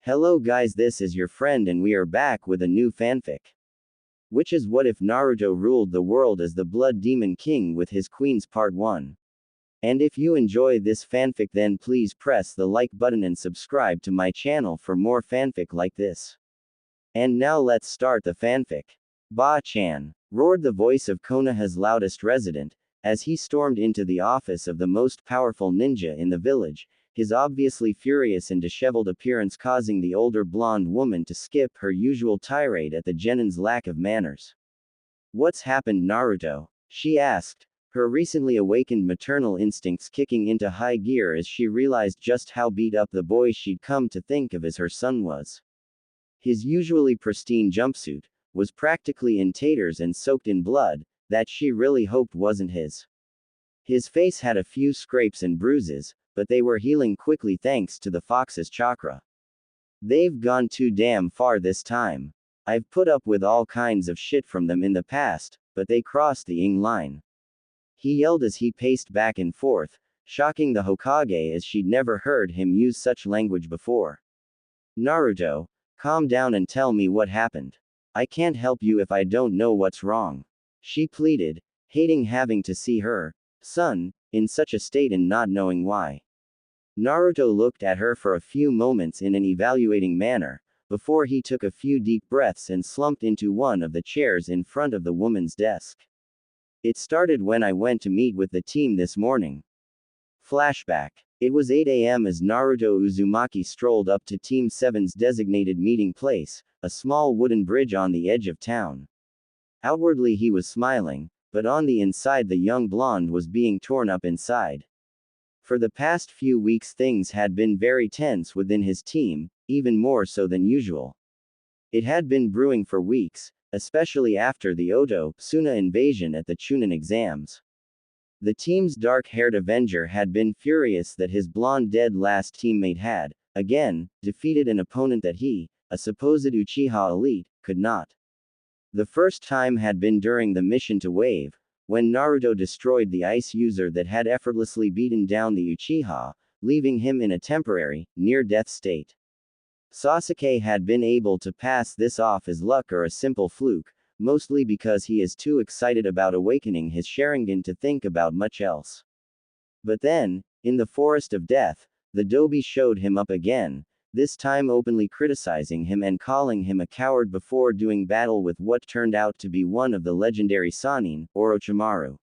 Hello guys, this is your friend and we are back with a new fanfic. Which is what if Naruto ruled the world as the Blood Demon King with his queens part 1. And if you enjoy this fanfic then please press the like button and subscribe to my channel for more fanfic like this. And now let's start the fanfic. Ba-chan, roared the voice of Konoha's loudest resident, as he stormed into the office of the most powerful ninja in the village, his obviously furious and disheveled appearance causing the older blonde woman to skip her usual tirade at the genin's lack of manners. What's happened, Naruto? She asked, her recently awakened maternal instincts kicking into high gear as she realized just how beat up the boy she'd come to think of as her son was. His usually pristine jumpsuit was practically in taters and soaked in blood, that she really hoped wasn't his. His face had a few scrapes and bruises, but they were healing quickly thanks to the fox's chakra. They've gone too damn far this time. I've put up with all kinds of shit from them in the past, but they crossed the Ing line. He yelled as he paced back and forth, shocking the Hokage as she'd never heard him use such language before. Naruto, calm down and tell me what happened. I can't help you if I don't know what's wrong. She pleaded, hating having to see her son in such a state and not knowing why. Naruto looked at her for a few moments in an evaluating manner, before he took a few deep breaths and slumped into one of the chairs in front of the woman's desk. It started when I went to meet with the team this morning. Flashback. It was 8 a.m. as Naruto Uzumaki strolled up to Team 7's designated meeting place, a small wooden bridge on the edge of town. Outwardly he was smiling, but on the inside the young blonde was being torn up inside. For the past few weeks things had been very tense within his team, even more so than usual. It had been brewing for weeks, especially after the Suna invasion at the Chunin exams. The team's dark-haired Avenger had been furious that his blonde dead last teammate had, again, defeated an opponent that he, a supposed Uchiha elite, could not. The first time had been during the mission to Wave, when Naruto destroyed the ice user that had effortlessly beaten down the Uchiha, leaving him in a temporary, near-death state. Sasuke had been able to pass this off as luck or a simple fluke, mostly because he is too excited about awakening his Sharingan to think about much else. But then, in the Forest of Death, the Dobi showed him up again, this time openly criticizing him and calling him a coward before doing battle with what turned out to be one of the legendary Sannin, Orochimaru.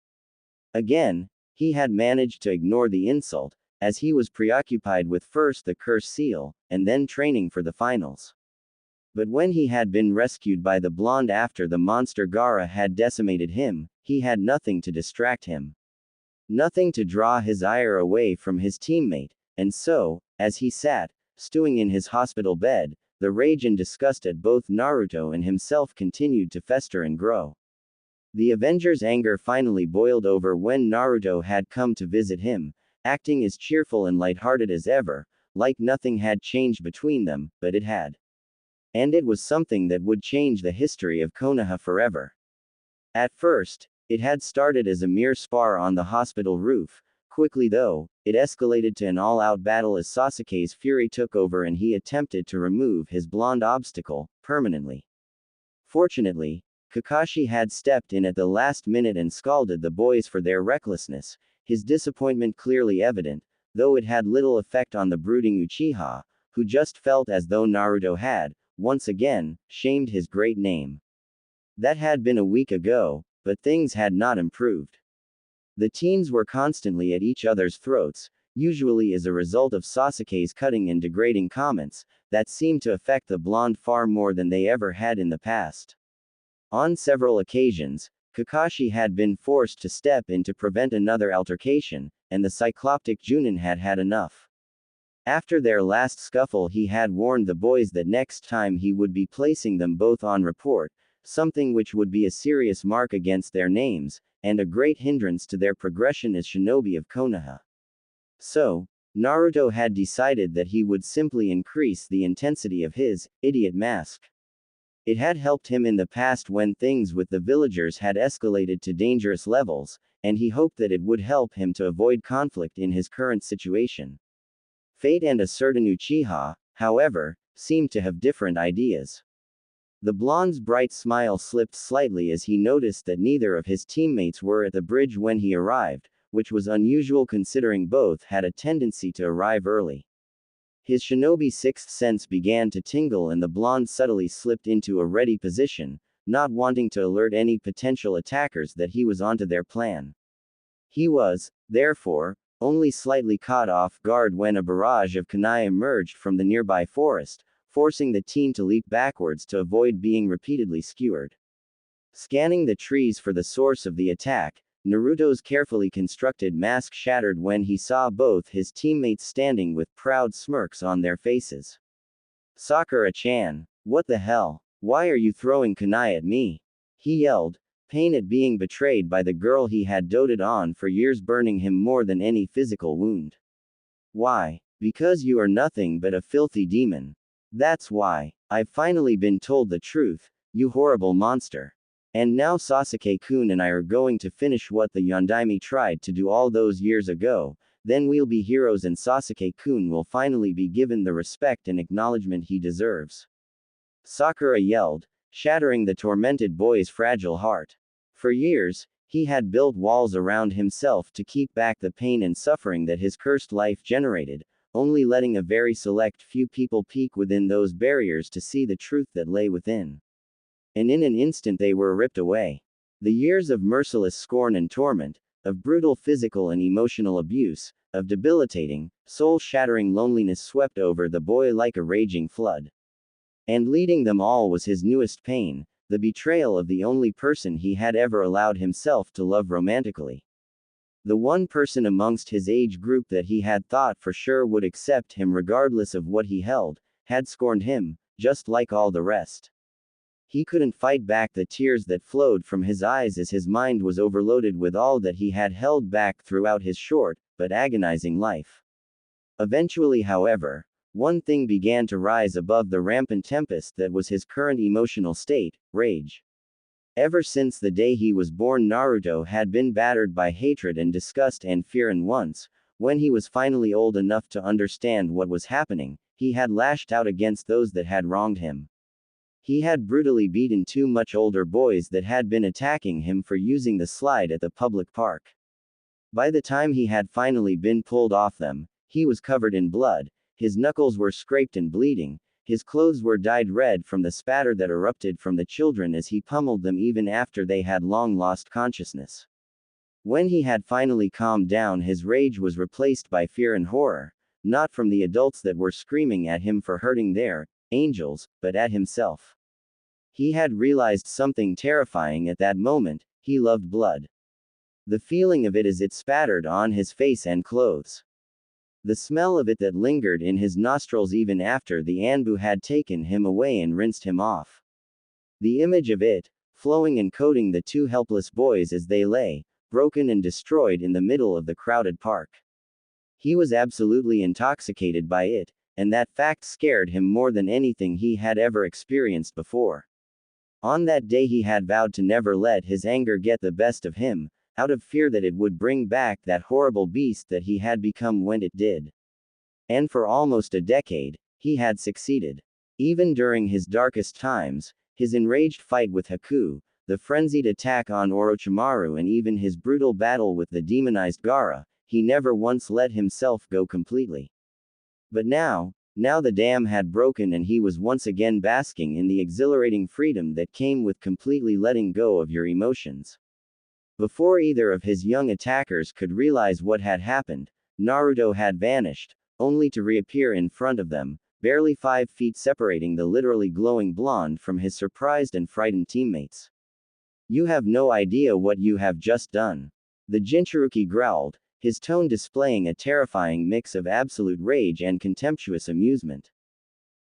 Again, he had managed to ignore the insult, as he was preoccupied with first the curse seal, and then training for the finals. But when he had been rescued by the blonde after the monster Gaara had decimated him, he had nothing to distract him. Nothing to draw his ire away from his teammate, and so, as he sat, stewing in his hospital bed, the rage and disgust at both Naruto and himself continued to fester and grow. The Avenger's anger finally boiled over when Naruto had come to visit him, acting as cheerful and lighthearted as ever, like nothing had changed between them, but it had. And it was something that would change the history of Konoha forever. At first, it had started as a mere spar on the hospital roof. Quickly though, it escalated to an all-out battle as Sasuke's fury took over and he attempted to remove his blonde obstacle, permanently. Fortunately, Kakashi had stepped in at the last minute and scalded the boys for their recklessness, his disappointment clearly evident, though it had little effect on the brooding Uchiha, who just felt as though Naruto had, once again, shamed his great name. That had been a week ago, but things had not improved. The teens were constantly at each other's throats, usually as a result of Sasuke's cutting and degrading comments, that seemed to affect the blonde far more than they ever had in the past. On several occasions, Kakashi had been forced to step in to prevent another altercation, and the cycloptic Junin had had enough. After their last scuffle he had warned the boys that next time he would be placing them both on report, something which would be a serious mark against their names, and a great hindrance to their progression as shinobi of Konoha. So, Naruto had decided that he would simply increase the intensity of his idiot mask. It had helped him in the past when things with the villagers had escalated to dangerous levels, and he hoped that it would help him to avoid conflict in his current situation. Fate and a certain Uchiha, however, seemed to have different ideas. The blonde's bright smile slipped slightly as he noticed that neither of his teammates were at the bridge when he arrived, which was unusual considering both had a tendency to arrive early. His shinobi sixth sense began to tingle and the blonde subtly slipped into a ready position, not wanting to alert any potential attackers that he was onto their plan. He was, therefore, only slightly caught off guard when a barrage of kunai emerged from the nearby forest, forcing the team to leap backwards to avoid being repeatedly skewered. Scanning the trees for the source of the attack, Naruto's carefully constructed mask shattered when he saw both his teammates standing with proud smirks on their faces. Sakura-chan, what the hell? Why are you throwing kunai at me? He yelled, pain at being betrayed by the girl he had doted on for years burning him more than any physical wound. Why? Because you are nothing but a filthy demon. That's why. I've finally been told the truth, you horrible monster. And now Sasuke-kun and I are going to finish what the Yondaime tried to do all those years ago, then we'll be heroes and Sasuke-kun will finally be given the respect and acknowledgement he deserves. Sakura yelled, shattering the tormented boy's fragile heart. For years, he had built walls around himself to keep back the pain and suffering that his cursed life generated, only letting a very select few people peek within those barriers to see the truth that lay within. And in an instant they were ripped away. The years of merciless scorn and torment, of brutal physical and emotional abuse, of debilitating, soul-shattering loneliness swept over the boy like a raging flood. And leading them all was his newest pain, the betrayal of the only person he had ever allowed himself to love romantically. The one person amongst his age group that he had thought for sure would accept him regardless of what he held, had scorned him, just like all the rest. He couldn't fight back the tears that flowed from his eyes as his mind was overloaded with all that he had held back throughout his short, but agonizing life. Eventually, however, one thing began to rise above the rampant tempest that was his current emotional state, rage. Ever since the day he was born, Naruto had been battered by hatred and disgust and fear, and once, when he was finally old enough to understand what was happening, he had lashed out against those that had wronged him. He had brutally beaten two much older boys that had been attacking him for using the slide at the public park. By the time he had finally been pulled off them, he was covered in blood, his knuckles were scraped and bleeding, his clothes were dyed red from the spatter that erupted from the children as he pummeled them even after they had long lost consciousness. When he had finally calmed down, his rage was replaced by fear and horror, not from the adults that were screaming at him for hurting their angels, but at himself. He had realized something terrifying at that moment: he loved blood. The feeling of it as it spattered on his face and clothes. The smell of it that lingered in his nostrils even after the Anbu had taken him away and rinsed him off. The image of it, flowing and coating the two helpless boys as they lay, broken and destroyed in the middle of the crowded park. He was absolutely intoxicated by it, and that fact scared him more than anything he had ever experienced before. On that day he had vowed to never let his anger get the best of him, out of fear that it would bring back that horrible beast that he had become when it did. And for almost a decade, he had succeeded. Even during his darkest times, his enraged fight with Haku, the frenzied attack on Orochimaru, and even his brutal battle with the demonized Gaara, he never once let himself go completely. But now the dam had broken and he was once again basking in the exhilarating freedom that came with completely letting go of your emotions. Before either of his young attackers could realize what had happened, Naruto had vanished, only to reappear in front of them, barely 5 feet separating the literally glowing blonde from his surprised and frightened teammates. You have no idea what you have just done. The Jinchuruki growled, his tone displaying a terrifying mix of absolute rage and contemptuous amusement.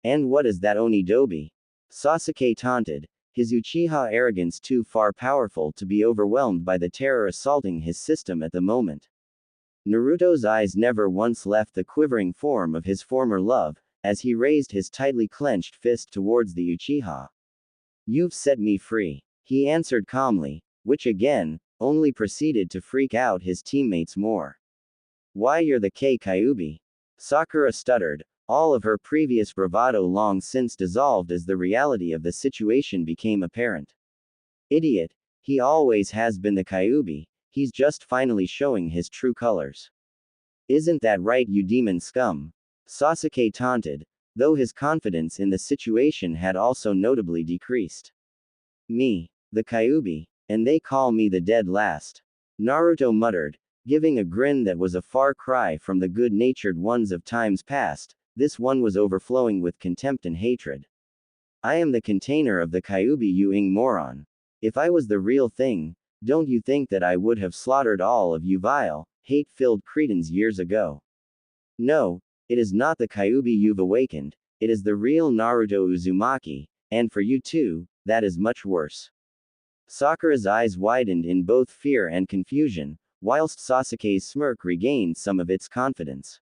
And what is that Onidobi? Sasuke taunted, his Uchiha arrogance too far powerful to be overwhelmed by the terror assaulting his system at the moment. Naruto's eyes never once left the quivering form of his former love, as he raised his tightly clenched fist towards the Uchiha. You've set me free, he answered calmly, which again, only proceeded to freak out his teammates more. Why, you're the Kyuubi. Sakura stuttered, All of her previous bravado long since dissolved as the reality of the situation became apparent. Idiot. He always has been the Kyuubi, he's just finally showing his true colors. Isn't that right, you demon scum? Sasuke taunted, though his confidence in the situation had also notably decreased. Me, the Kyuubi, and they call me the dead last. Naruto muttered, giving a grin that was a far cry from the good-natured ones of times past. This one was overflowing with contempt and hatred. I am the container of the Kyuubi, you moron. If I was the real thing, don't you think that I would have slaughtered all of you vile, hate-filled cretins years ago? No, it is not the Kyuubi you've awakened, it is the real Naruto Uzumaki, and for you too, that is much worse. Sakura's eyes widened in both fear and confusion, whilst Sasuke's smirk regained some of its confidence.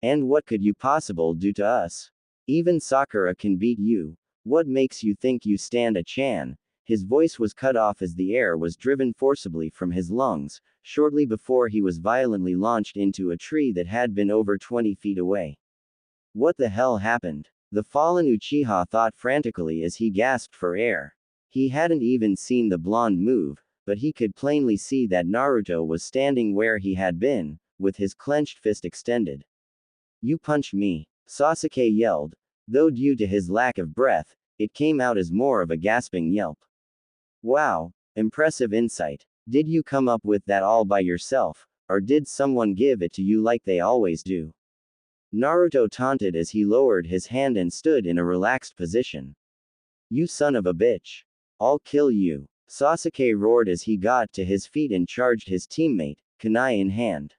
And what could you possibly do to us? Even Sakura can beat you. What makes you think you stand a chance? His voice was cut off as the air was driven forcibly from his lungs, shortly before he was violently launched into a tree that had been over 20 feet away. What the hell happened? The fallen Uchiha thought frantically as he gasped for air. He hadn't even seen the blonde move, but he could plainly see that Naruto was standing where he had been, with his clenched fist extended. You punched me, Sasuke yelled, though due to his lack of breath, it came out as more of a gasping yelp. Wow, impressive insight. Did you come up with that all by yourself, or did someone give it to you like they always do? Naruto taunted as he lowered his hand and stood in a relaxed position. You son of a bitch. I'll kill you, Sasuke roared as he got to his feet and charged his teammate, kunai in hand.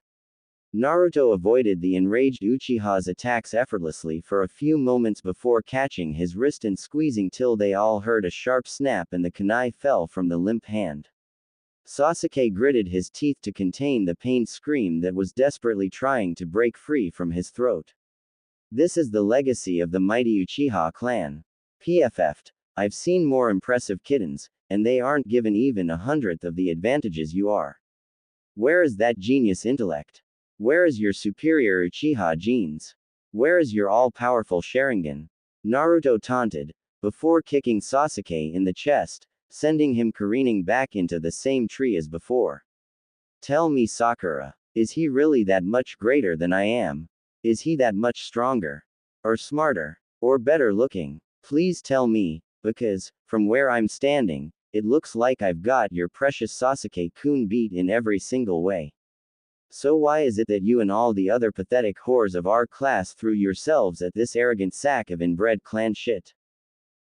Naruto avoided the enraged Uchiha's attacks effortlessly for a few moments before catching his wrist and squeezing till they all heard a sharp snap and the kunai fell from the limp hand. Sasuke gritted his teeth to contain the pained scream that was desperately trying to break free from his throat. This is the legacy of the mighty Uchiha clan. PFF'd. I've seen more impressive kittens, and they aren't given even 1/100th of the advantages you are. Where is that genius intellect? Where is your superior Uchiha genes? Where is your all-powerful Sharingan? Naruto taunted, before kicking Sasuke in the chest, sending him careening back into the same tree as before. Tell me, Sakura, is he really that much greater than I am? Is he that much stronger? Or smarter? Or better looking? Please tell me, because, from where I'm standing, it looks like I've got your precious Sasuke-kun beat in every single way. So why is it that you and all the other pathetic whores of our class threw yourselves at this arrogant sack of inbred clan shit?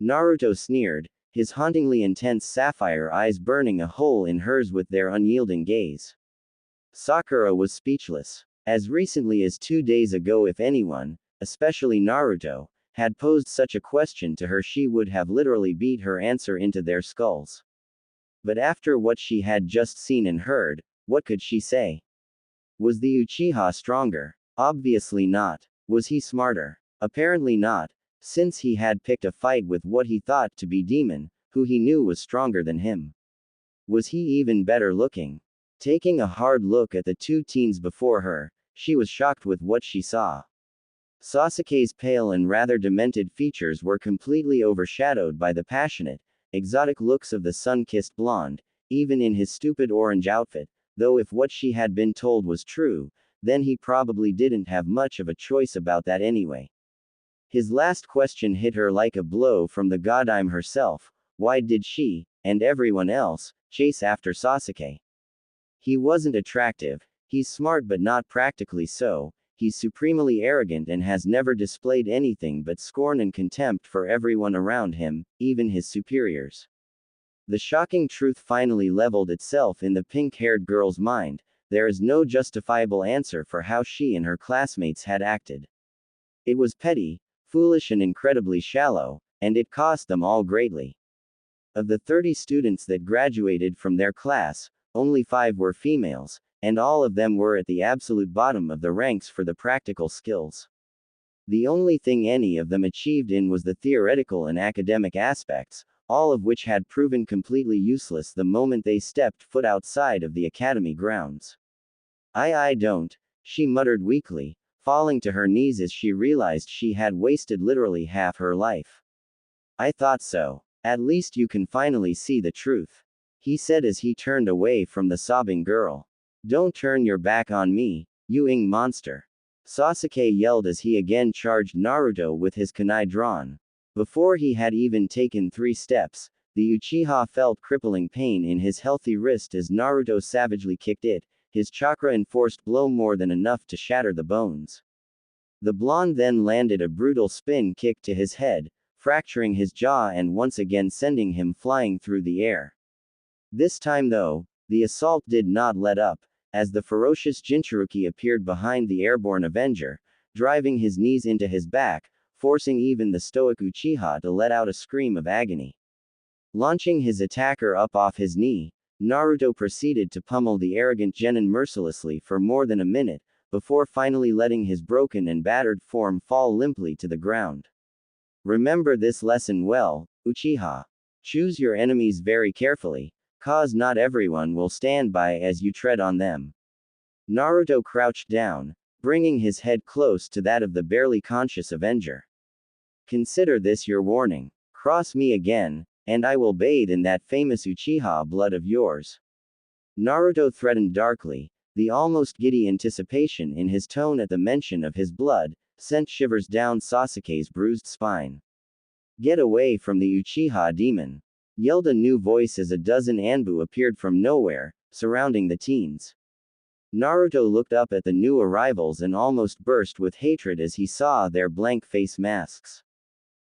Naruto sneered, his hauntingly intense sapphire eyes burning a hole in hers with their unyielding gaze. Sakura was speechless. As recently as 2 days ago, if anyone, especially Naruto, had posed such a question to her, she would have literally beat her answer into their skulls. But after what she had just seen and heard, what could she say? Was the Uchiha stronger? Obviously not. Was he smarter? Apparently not, since he had picked a fight with what he thought to be demon, who he knew was stronger than him. Was he even better looking? Taking a hard look at the two teens before her, she was shocked with what she saw. Sasuke's pale and rather demented features were completely overshadowed by the passionate, exotic looks of the sun-kissed blonde, even in his stupid orange outfit, though if what she had been told was true, then he probably didn't have much of a choice about that anyway. His last question hit her like a blow from the goddamn herself. Why did she, and everyone else, chase after Sasuke? He wasn't attractive, he's smart but not practically so, he's supremely arrogant and has never displayed anything but scorn and contempt for everyone around him, even his superiors. The shocking truth finally leveled itself in the pink-haired girl's mind. There is no justifiable answer for how she and her classmates had acted. It was petty, foolish and incredibly shallow, and it cost them all greatly. Of the 30 students that graduated from their class, only 5 were females, and all of them were at the absolute bottom of the ranks for the practical skills. The only thing any of them achieved in was the theoretical and academic aspects, all of which had proven completely useless the moment they stepped foot outside of the academy grounds. I don't, she muttered weakly, falling to her knees as she realized she had wasted literally half her life. I thought so. At least you can finally see the truth, he said as he turned away from the sobbing girl. Don't turn your back on me, you monster. Sasuke yelled as he again charged Naruto with his kunai drawn. Before he had even taken 3 steps, the Uchiha felt crippling pain in his healthy wrist as Naruto savagely kicked it, his chakra-enforced blow more than enough to shatter the bones. The blonde then landed a brutal spin kick to his head, fracturing his jaw and once again sending him flying through the air. This time though, the assault did not let up, as the ferocious Jinchuruki appeared behind the airborne Avenger, driving his knees into his back, forcing even the stoic Uchiha to let out a scream of agony. Launching his attacker up off his knee, Naruto proceeded to pummel the arrogant genin mercilessly for more than a minute, before finally letting his broken and battered form fall limply to the ground. Remember this lesson well, Uchiha. Choose your enemies very carefully, cause not everyone will stand by as you tread on them. Naruto crouched down, bringing his head close to that of the barely conscious Avenger. Consider this your warning. Cross me again, and I will bathe in that famous Uchiha blood of yours. Naruto threatened darkly, the almost giddy anticipation in his tone at the mention of his blood sent shivers down Sasuke's bruised spine. Get away from the Uchiha demon, yelled a new voice as a dozen Anbu appeared from nowhere, surrounding the teens. Naruto looked up at the new arrivals and almost burst with hatred as he saw their blank face masks.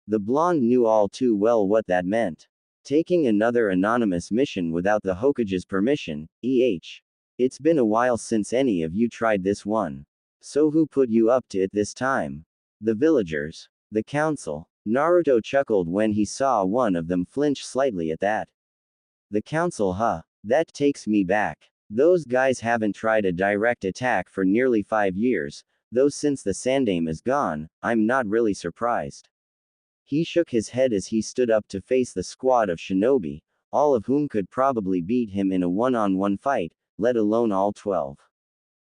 The blonde knew all too well what that meant. Taking another anonymous mission without the Hokage's permission, It's been a while since any of you tried this one. So who put you up to it this time? The villagers. The council. Naruto chuckled when he saw one of them flinch slightly at that. The council, huh? That takes me back. Those guys haven't tried a direct attack for nearly 5 years, though since the Sandaime is gone, I'm not really surprised. He shook his head as he stood up to face the squad of shinobi, all of whom could probably beat him in a one-on-one fight, let alone all 12.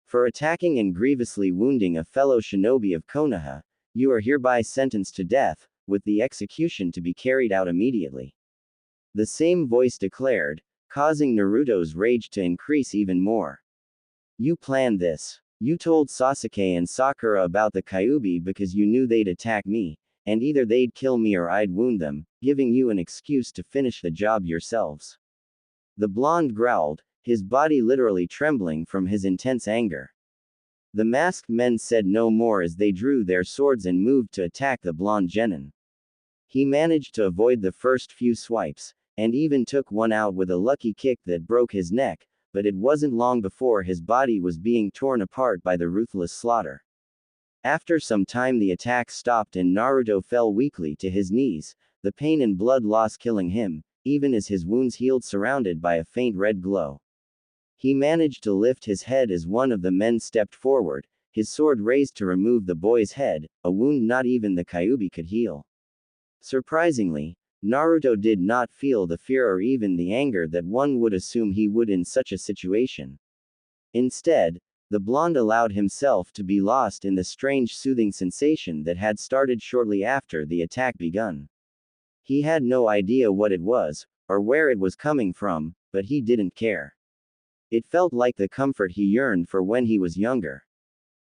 For attacking and grievously wounding a fellow shinobi of Konoha, you are hereby sentenced to death, with the execution to be carried out immediately. The same voice declared, causing Naruto's rage to increase even more. You planned this. You told Sasuke and Sakura about the Kyuubi because you knew they'd attack me, and either they'd kill me or I'd wound them, giving you an excuse to finish the job yourselves. The blonde growled, his body literally trembling from his intense anger. The masked men said no more as they drew their swords and moved to attack the blonde genin. He managed to avoid the first few swipes, and even took one out with a lucky kick that broke his neck, but it wasn't long before his body was being torn apart by the ruthless slaughter. After some time the attack stopped and Naruto fell weakly to his knees, the pain and blood loss killing him, even as his wounds healed surrounded by a faint red glow. He managed to lift his head as one of the men stepped forward, his sword raised to remove the boy's head, a wound not even the Kyuubi could heal. Surprisingly, Naruto did not feel the fear or even the anger that one would assume he would in such a situation. Instead, the blonde allowed himself to be lost in the strange soothing sensation that had started shortly after the attack begun. He had no idea what it was, or where it was coming from, but he didn't care. It felt like the comfort he yearned for when he was younger.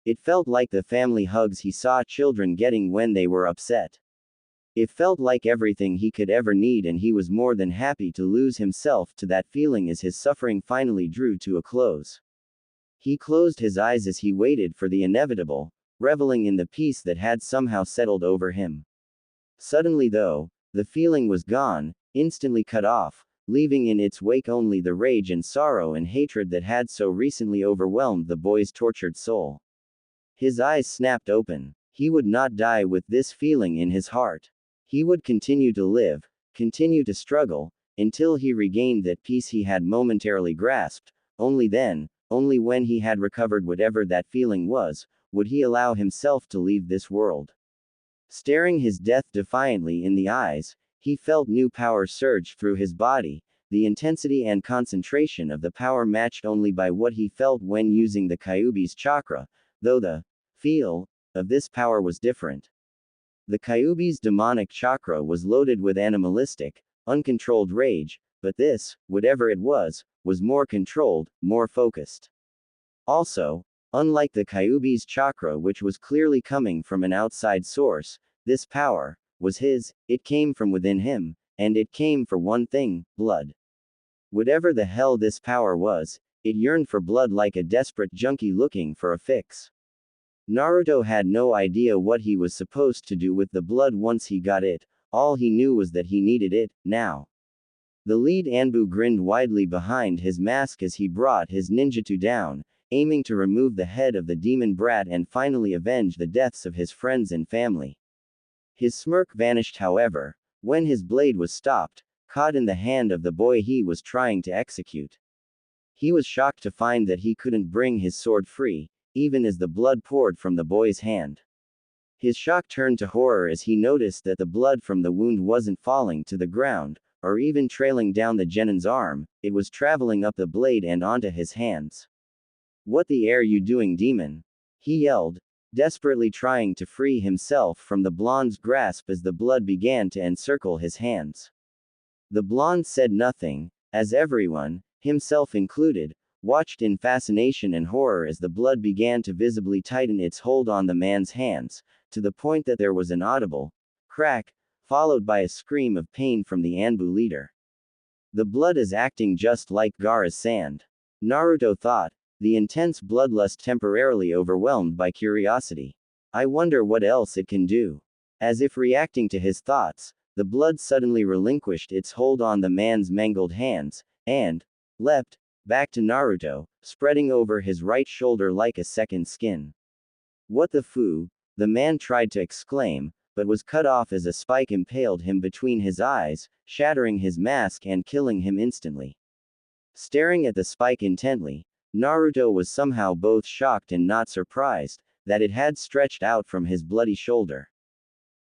It felt like the family hugs he saw children getting when they were upset. It felt like everything he could ever need, and he was more than happy to lose himself to that feeling as his suffering finally drew to a close. He closed his eyes as he waited for the inevitable, reveling in the peace that had somehow settled over him. Suddenly though, the feeling was gone, instantly cut off, leaving in its wake only the rage and sorrow and hatred that had so recently overwhelmed the boy's tortured soul. His eyes snapped open. He would not die with this feeling in his heart. He would continue to live, continue to struggle, until he regained that peace he had momentarily grasped. Only then, only when he had recovered whatever that feeling was, would he allow himself to leave this world. Staring his death defiantly in the eyes, he felt new power surge through his body, the intensity and concentration of the power matched only by what he felt when using the Kyuubi's chakra, though the feel of this power was different. The Kyuubi's demonic chakra was loaded with animalistic, uncontrolled rage, but this, whatever it was more controlled, more focused. Also, unlike the Kyuubi's chakra, which was clearly coming from an outside source, this power was his, it came from within him, and it came for one thing, blood. Whatever the hell this power was, it yearned for blood like a desperate junkie looking for a fix. Naruto had no idea what he was supposed to do with the blood once he got it, all he knew was that he needed it, now. The lead Anbu grinned widely behind his mask as he brought his ninjutsu down, aiming to remove the head of the demon brat and finally avenge the deaths of his friends and family. His smirk vanished, however, when his blade was stopped, caught in the hand of the boy he was trying to execute. He was shocked to find that he couldn't bring his sword free, even as the blood poured from the boy's hand. His shock turned to horror as he noticed that the blood from the wound wasn't falling to the ground, or even trailing down the genin's arm, it was traveling up the blade and onto his hands. "What the air you doing, demon?" he yelled, desperately trying to free himself from the blonde's grasp as the blood began to encircle his hands. The blonde said nothing, as everyone, himself included, watched in fascination and horror as the blood began to visibly tighten its hold on the man's hands, to the point that there was an audible crack, followed by a scream of pain from the Anbu leader. The blood is acting just like Gaara's sand, Naruto thought, the intense bloodlust temporarily overwhelmed by curiosity. I wonder what else it can do. As if reacting to his thoughts, the blood suddenly relinquished its hold on the man's mangled hands, and leapt back to Naruto, spreading over his right shoulder like a second skin. What the foo? The man tried to exclaim, but was cut off as a spike impaled him between his eyes, shattering his mask and killing him instantly. Staring at the spike intently, Naruto was somehow both shocked and not surprised that it had stretched out from his bloody shoulder.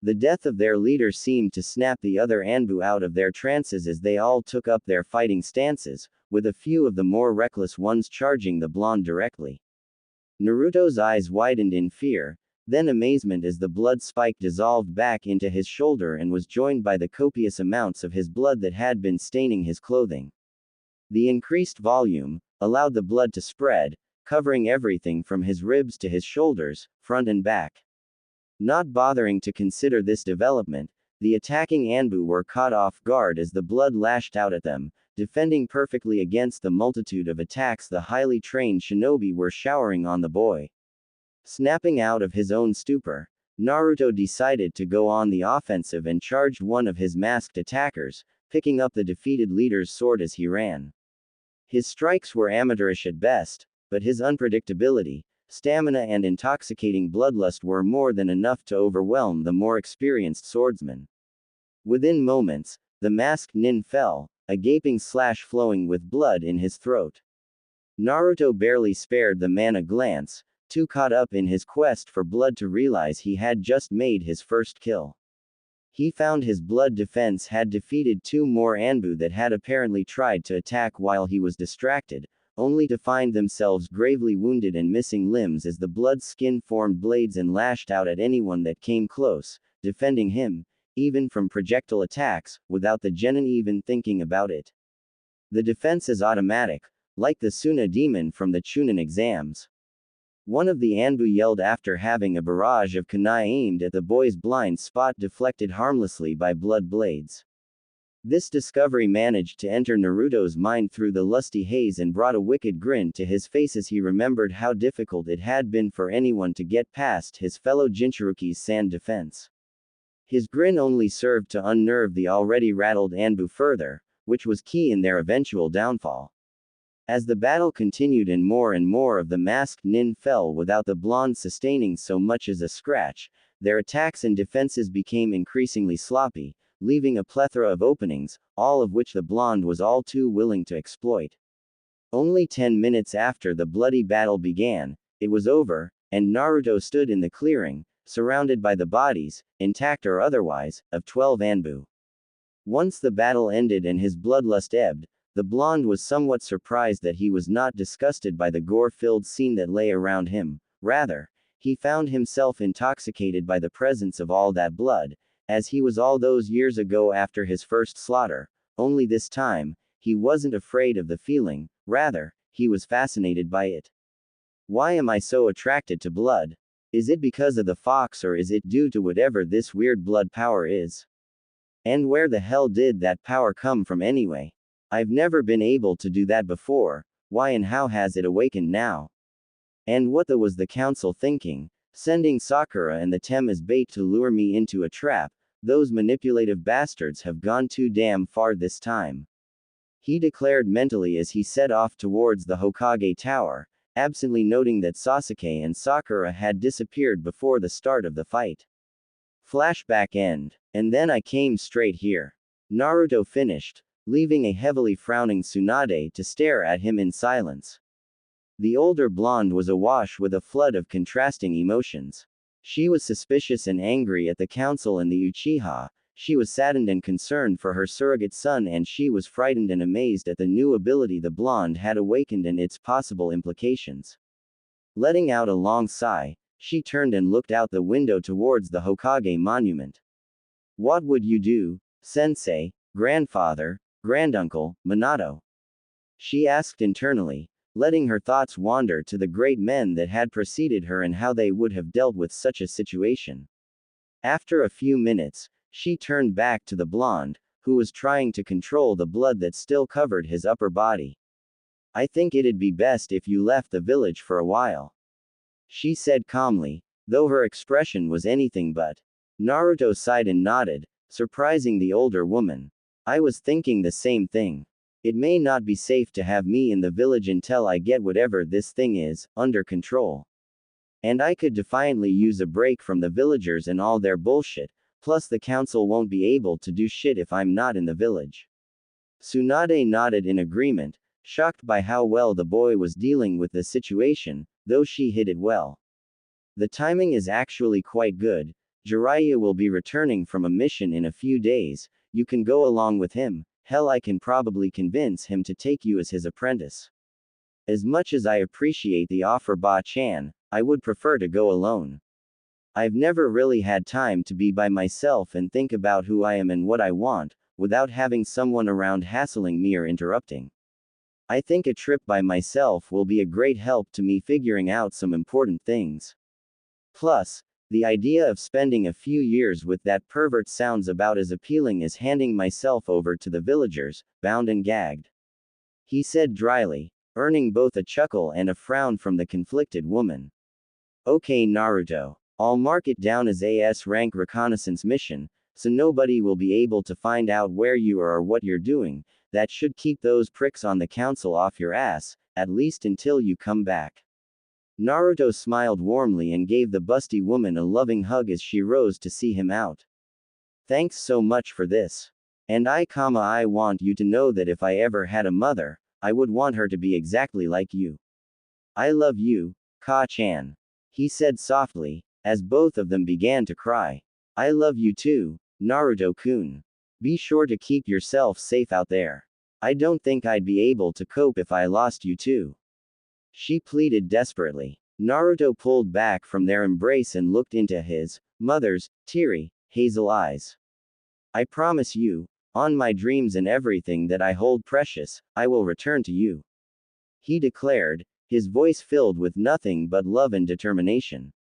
The death of their leader seemed to snap the other Anbu out of their trances as they all took up their fighting stances, with a few of the more reckless ones charging the blonde directly. Naruto's eyes widened in fear, then amazement as the blood spike dissolved back into his shoulder and was joined by the copious amounts of his blood that had been staining his clothing. The increased volume allowed the blood to spread, covering everything from his ribs to his shoulders, front and back. Not bothering to consider this development, the attacking Anbu were caught off guard as the blood lashed out at them, defending perfectly against the multitude of attacks the highly trained shinobi were showering on the boy. Snapping out of his own stupor, Naruto decided to go on the offensive and charged one of his masked attackers, picking up the defeated leader's sword as he ran. His strikes were amateurish at best, but his unpredictability, stamina and intoxicating bloodlust were more than enough to overwhelm the more experienced swordsman. Within moments, the masked nin fell, a gaping slash flowing with blood in his throat. Naruto barely spared the man a glance, too caught up in his quest for blood to realize he had just made his first kill. He found his blood defense had defeated two more Anbu that had apparently tried to attack while he was distracted, only to find themselves gravely wounded and missing limbs as the blood skin formed blades and lashed out at anyone that came close, defending him, even from projectile attacks, without the genin even thinking about it. The defense is automatic, like the Suna demon from the Chunin exams. One of the Anbu yelled after having a barrage of kunai aimed at the boy's blind spot deflected harmlessly by blood blades. This discovery managed to enter Naruto's mind through the lusty haze and brought a wicked grin to his face as he remembered how difficult it had been for anyone to get past his fellow Jinchuruki's sand defense. His grin only served to unnerve the already rattled Anbu further, which was key in their eventual downfall. As the battle continued and more of the masked nin fell without the blonde sustaining so much as a scratch, their attacks and defenses became increasingly sloppy, leaving a plethora of openings, all of which the blonde was all too willing to exploit. Only 10 minutes after the bloody battle began, it was over, and Naruto stood in the clearing, surrounded by the bodies, intact or otherwise, of 12 Anbu. Once the battle ended and his bloodlust ebbed, the blonde was somewhat surprised that he was not disgusted by the gore-filled scene that lay around him. Rather, he found himself intoxicated by the presence of all that blood, as he was all those years ago after his first slaughter, only this time, he wasn't afraid of the feeling, rather, he was fascinated by it. Why am I so attracted to blood? Is it because of the fox or is it due to whatever this weird blood power is? And where the hell did that power come from anyway? I've never been able to do that before, why and how has it awakened now? And what was the council thinking? Sending Sakura and the Tem as bait to lure me into a trap, those manipulative bastards have gone too damn far this time. He declared mentally as he set off towards the Hokage Tower, absently noting that Sasuke and Sakura had disappeared before the start of the fight. Flashback end. And then I came straight here. Naruto finished, leaving a heavily frowning Tsunade to stare at him in silence. The older blonde was awash with a flood of contrasting emotions. She was suspicious and angry at the council and the Uchiha, she was saddened and concerned for her surrogate son, and she was frightened and amazed at the new ability the blonde had awakened and its possible implications. Letting out a long sigh, she turned and looked out the window towards the Hokage monument. What would you do, sensei, grandfather, granduncle, Minato? She asked internally, letting her thoughts wander to the great men that had preceded her and how they would have dealt with such a situation. After a few minutes, she turned back to the blonde, who was trying to control the blood that still covered his upper body. I think it'd be best if you left the village for a while, she said calmly, though her expression was anything but. Naruto sighed and nodded, surprising the older woman. I was thinking the same thing. It may not be safe to have me in the village until I get whatever this thing is, under control. And I could defiantly use a break from the villagers and all their bullshit, plus the council won't be able to do shit if I'm not in the village. Tsunade nodded in agreement, shocked by how well the boy was dealing with the situation, though she hid it well. The timing is actually quite good. Jiraiya will be returning from a mission in a few days, you can go along with him, hell I can probably convince him to take you as his apprentice. As much as I appreciate the offer Ba-chan, I would prefer to go alone. I've never really had time to be by myself and think about who I am and what I want, without having someone around hassling me or interrupting. I think a trip by myself will be a great help to me figuring out some important things. Plus, the idea of spending a few years with that pervert sounds about as appealing as handing myself over to the villagers, bound and gagged. He said dryly, earning both a chuckle and a frown from the conflicted woman. Okay Naruto, I'll mark it down as a S-rank reconnaissance mission, so nobody will be able to find out where you are or what you're doing. That should keep those pricks on the council off your ass, at least until you come back. Naruto smiled warmly and gave the busty woman a loving hug as she rose to see him out. Thanks so much for this. And I want you to know that if I ever had a mother, I would want her to be exactly like you. I love you, Ka-chan. He said softly, as both of them began to cry. I love you too, Naruto-kun. Be sure to keep yourself safe out there. I don't think I'd be able to cope if I lost you too, she pleaded desperately. Naruto pulled back from their embrace and looked into his mother's teary, hazel eyes. I promise you, on my dreams and everything that I hold precious, I will return to you, he declared, his voice filled with nothing but love and determination.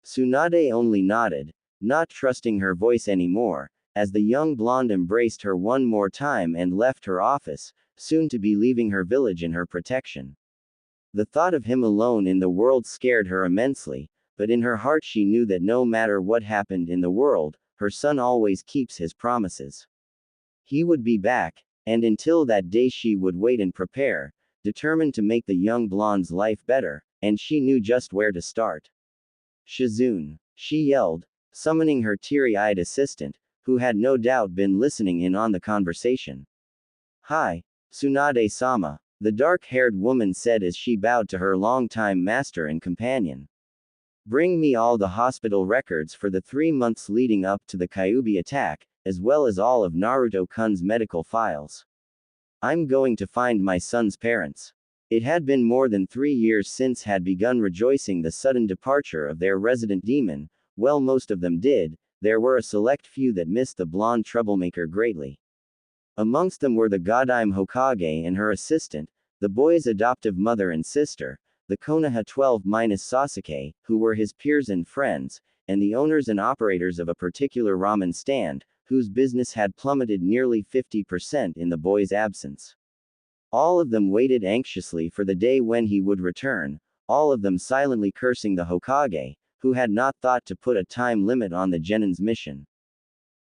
Tsunade only nodded, not trusting her voice anymore, as the young blonde embraced her one more time and left her office, soon to be leaving her village in her protection. The thought of him alone in the world scared her immensely, but in her heart she knew that no matter what happened in the world, her son always keeps his promises. He would be back, and until that day she would wait and prepare, determined to make the young blonde's life better, and she knew just where to start. Shizune, she yelled, summoning her teary-eyed assistant, who had no doubt been listening in on the conversation. Hi, Tsunade-sama, the dark-haired woman said as she bowed to her longtime master and companion. Bring me all the hospital records for the 3 months leading up to the Kyuubi attack, as well as all of Naruto-kun's medical files. I'm going to find my son's parents. It had been more than 3 years since had begun rejoicing the sudden departure of their resident demon. Well, most of them did, there were a select few that missed the blonde troublemaker greatly. Amongst them were the Godime Hokage and her assistant, the boy's adoptive mother and sister, the Konoha 12-Sasuke, who were his peers and friends, and the owners and operators of a particular ramen stand, whose business had plummeted nearly 50% in the boy's absence. All of them waited anxiously for the day when he would return, all of them silently cursing the Hokage, who had not thought to put a time limit on the Genin's mission.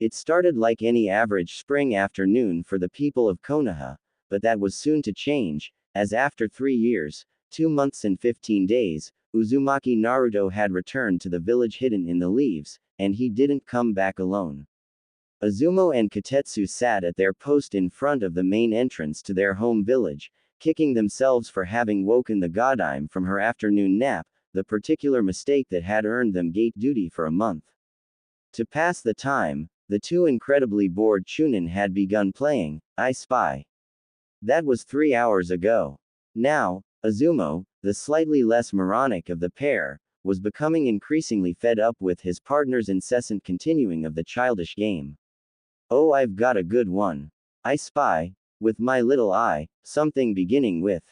It started like any average spring afternoon for the people of Konoha, but that was soon to change, as after 3 years, 2 months and 15 days, Uzumaki Naruto had returned to the village hidden in the leaves, and he didn't come back alone. Azumo and Katetsu sat at their post in front of the main entrance to their home village, kicking themselves for having woken the Godime from her afternoon nap, the particular mistake that had earned them gate duty for a month. To pass the time, the two incredibly bored Chunin had begun playing I Spy. That was 3 hours ago. Now, Azumo, the slightly less moronic of the pair, was becoming increasingly fed up with his partner's incessant continuing of the childish game. Oh, I've got a good one. I spy, with my little eye, something beginning with.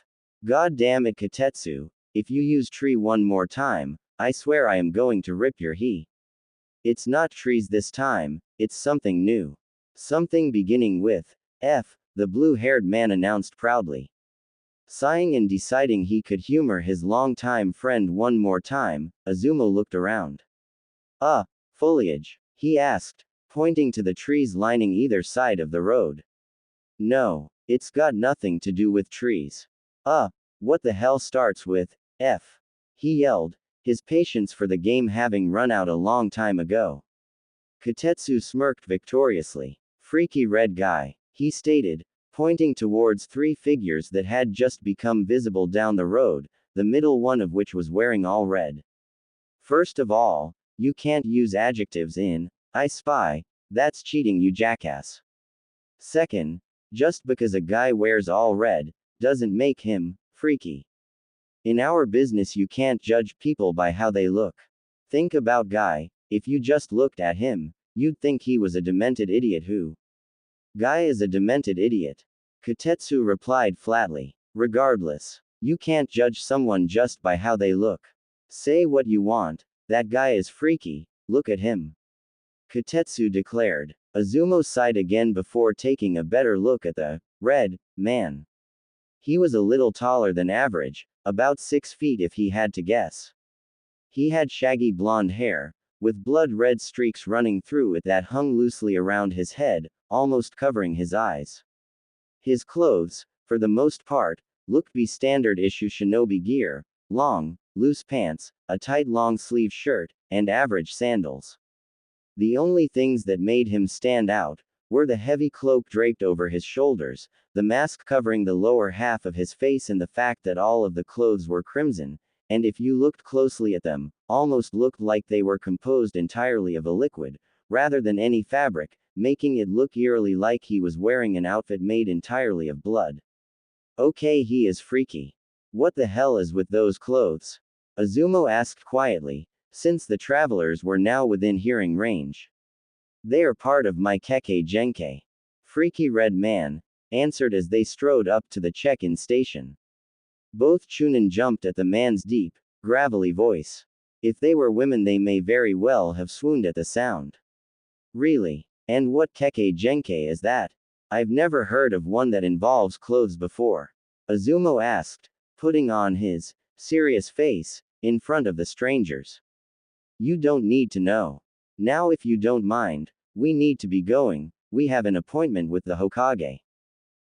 God damn it, Katetsu, if you use tree one more time, I swear I am going to rip your he. It's not trees this time, it's something new. Something beginning with F, the blue-haired man announced proudly. Sighing and deciding he could humor his longtime friend one more time, Azumo looked around. Foliage? He asked, pointing to the trees lining either side of the road. No, it's got nothing to do with trees. What the hell starts with F? He yelled, his patience for the game having run out a long time ago. Katetsu smirked victoriously. Freaky red guy, he stated, pointing towards 3 figures that had just become visible down the road, the middle one of which was wearing all red. First of all, you can't use adjectives in I Spy, that's cheating, you jackass. Second, just because a guy wears all red, doesn't make him freaky. In our business you can't judge people by how they look. Think about Guy, if you just looked at him, you'd think he was a demented idiot who. Guy is a demented idiot. Katetsu replied flatly. Regardless, you can't judge someone just by how they look. Say what you want, that guy is freaky, look at him. Katetsu declared. Azumo sighed again before taking a better look at the red man. He was a little taller than average, about 6 feet if he had to guess. He had shaggy blonde hair, with blood-red streaks running through it that hung loosely around his head, almost covering his eyes. His clothes, for the most part, looked be standard-issue shinobi gear, long, loose pants, a tight long-sleeve shirt, and average sandals. The only things that made him stand out were the heavy cloak draped over his shoulders, the mask covering the lower half of his face, and the fact that all of the clothes were crimson, and if you looked closely at them, almost looked like they were composed entirely of a liquid, rather than any fabric, making it look eerily like he was wearing an outfit made entirely of blood. Okay, he is freaky. What the hell is with those clothes? Azumo asked quietly, since the travelers were now within hearing range. They are part of my Kekkei Genkai. Freaky red man answered as they strode up to the check-in station. Both Chunin jumped at the man's deep, gravelly voice. If they were women they may very well have swooned at the sound. Really? And what Kekkei Genkai is that? I've never heard of one that involves clothes before. Azumo asked, putting on his serious face in front of the strangers. You don't need to know. Now if you don't mind, we need to be going, we have an appointment with the Hokage.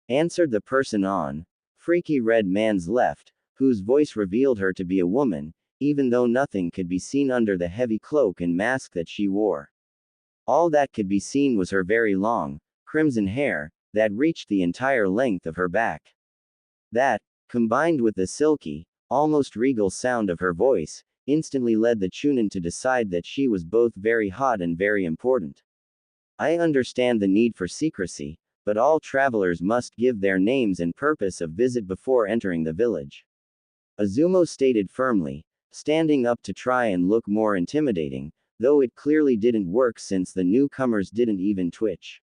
Answered the person on freaky red man's left, whose voice revealed her to be a woman, even though nothing could be seen under the heavy cloak and mask that she wore. All that could be seen was her very long, crimson hair, that reached the entire length of her back. That, combined with the silky, almost regal sound of her voice, instantly led the Chunin to decide that she was both very hot and very important. I understand the need for secrecy, but all travelers must give their names and purpose of visit before entering the village. Azumo stated firmly, standing up to try and look more intimidating, though it clearly didn't work since the newcomers didn't even twitch.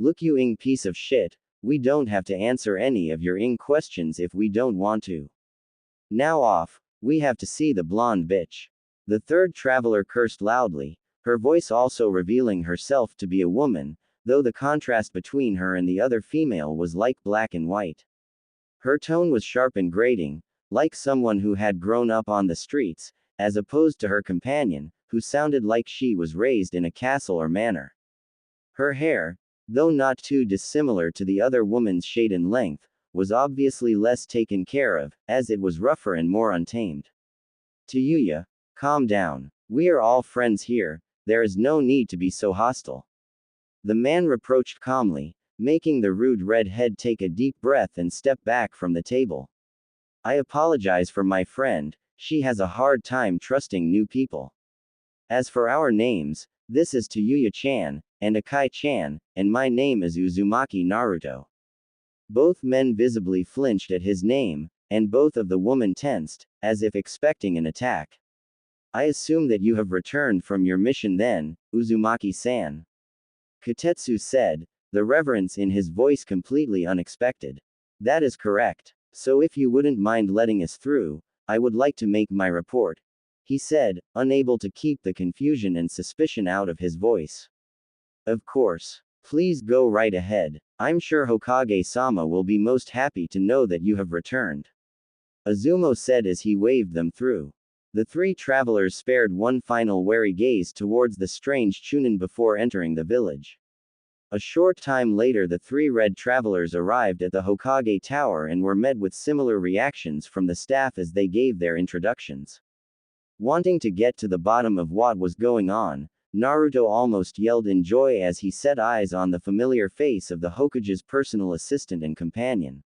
Look, you ing piece of shit, we don't have to answer any of your ing questions if we don't want to. Now off, we have to see the blonde bitch. The third traveler cursed loudly, her voice also revealing herself to be a woman, though the contrast between her and the other female was like black and white. Her tone was sharp and grating, like someone who had grown up on the streets, as opposed to her companion, who sounded like she was raised in a castle or manor. Her hair, though not too dissimilar to the other woman's shade and length, was obviously less taken care of, as it was rougher and more untamed. To Yuya, calm down. We are all friends here, there is no need to be so hostile. The man reproached calmly, making the rude redhead take a deep breath and step back from the table. I apologize for my friend, she has a hard time trusting new people. As for our names, this is to Yuya-chan, and Akai-chan, and my name is Uzumaki Naruto. Both men visibly flinched at his name, and both of the women tensed, as if expecting an attack. I assume that you have returned from your mission then, Uzumaki-san. Kotetsu said, the reverence in his voice completely unexpected. That is correct. So if you wouldn't mind letting us through, I would like to make my report, he said, unable to keep the confusion and suspicion out of his voice. Of course. Please go right ahead. I'm sure Hokage-sama will be most happy to know that you have returned. Azumo said as he waved them through. The three travelers spared one final wary gaze towards the strange Chunin before entering the village. A short time later, the three red travelers arrived at the Hokage Tower and were met with similar reactions from the staff as they gave their introductions. Wanting to get to the bottom of what was going on, Naruto almost yelled in joy as he set eyes on the familiar face of the Hokage's personal assistant and companion.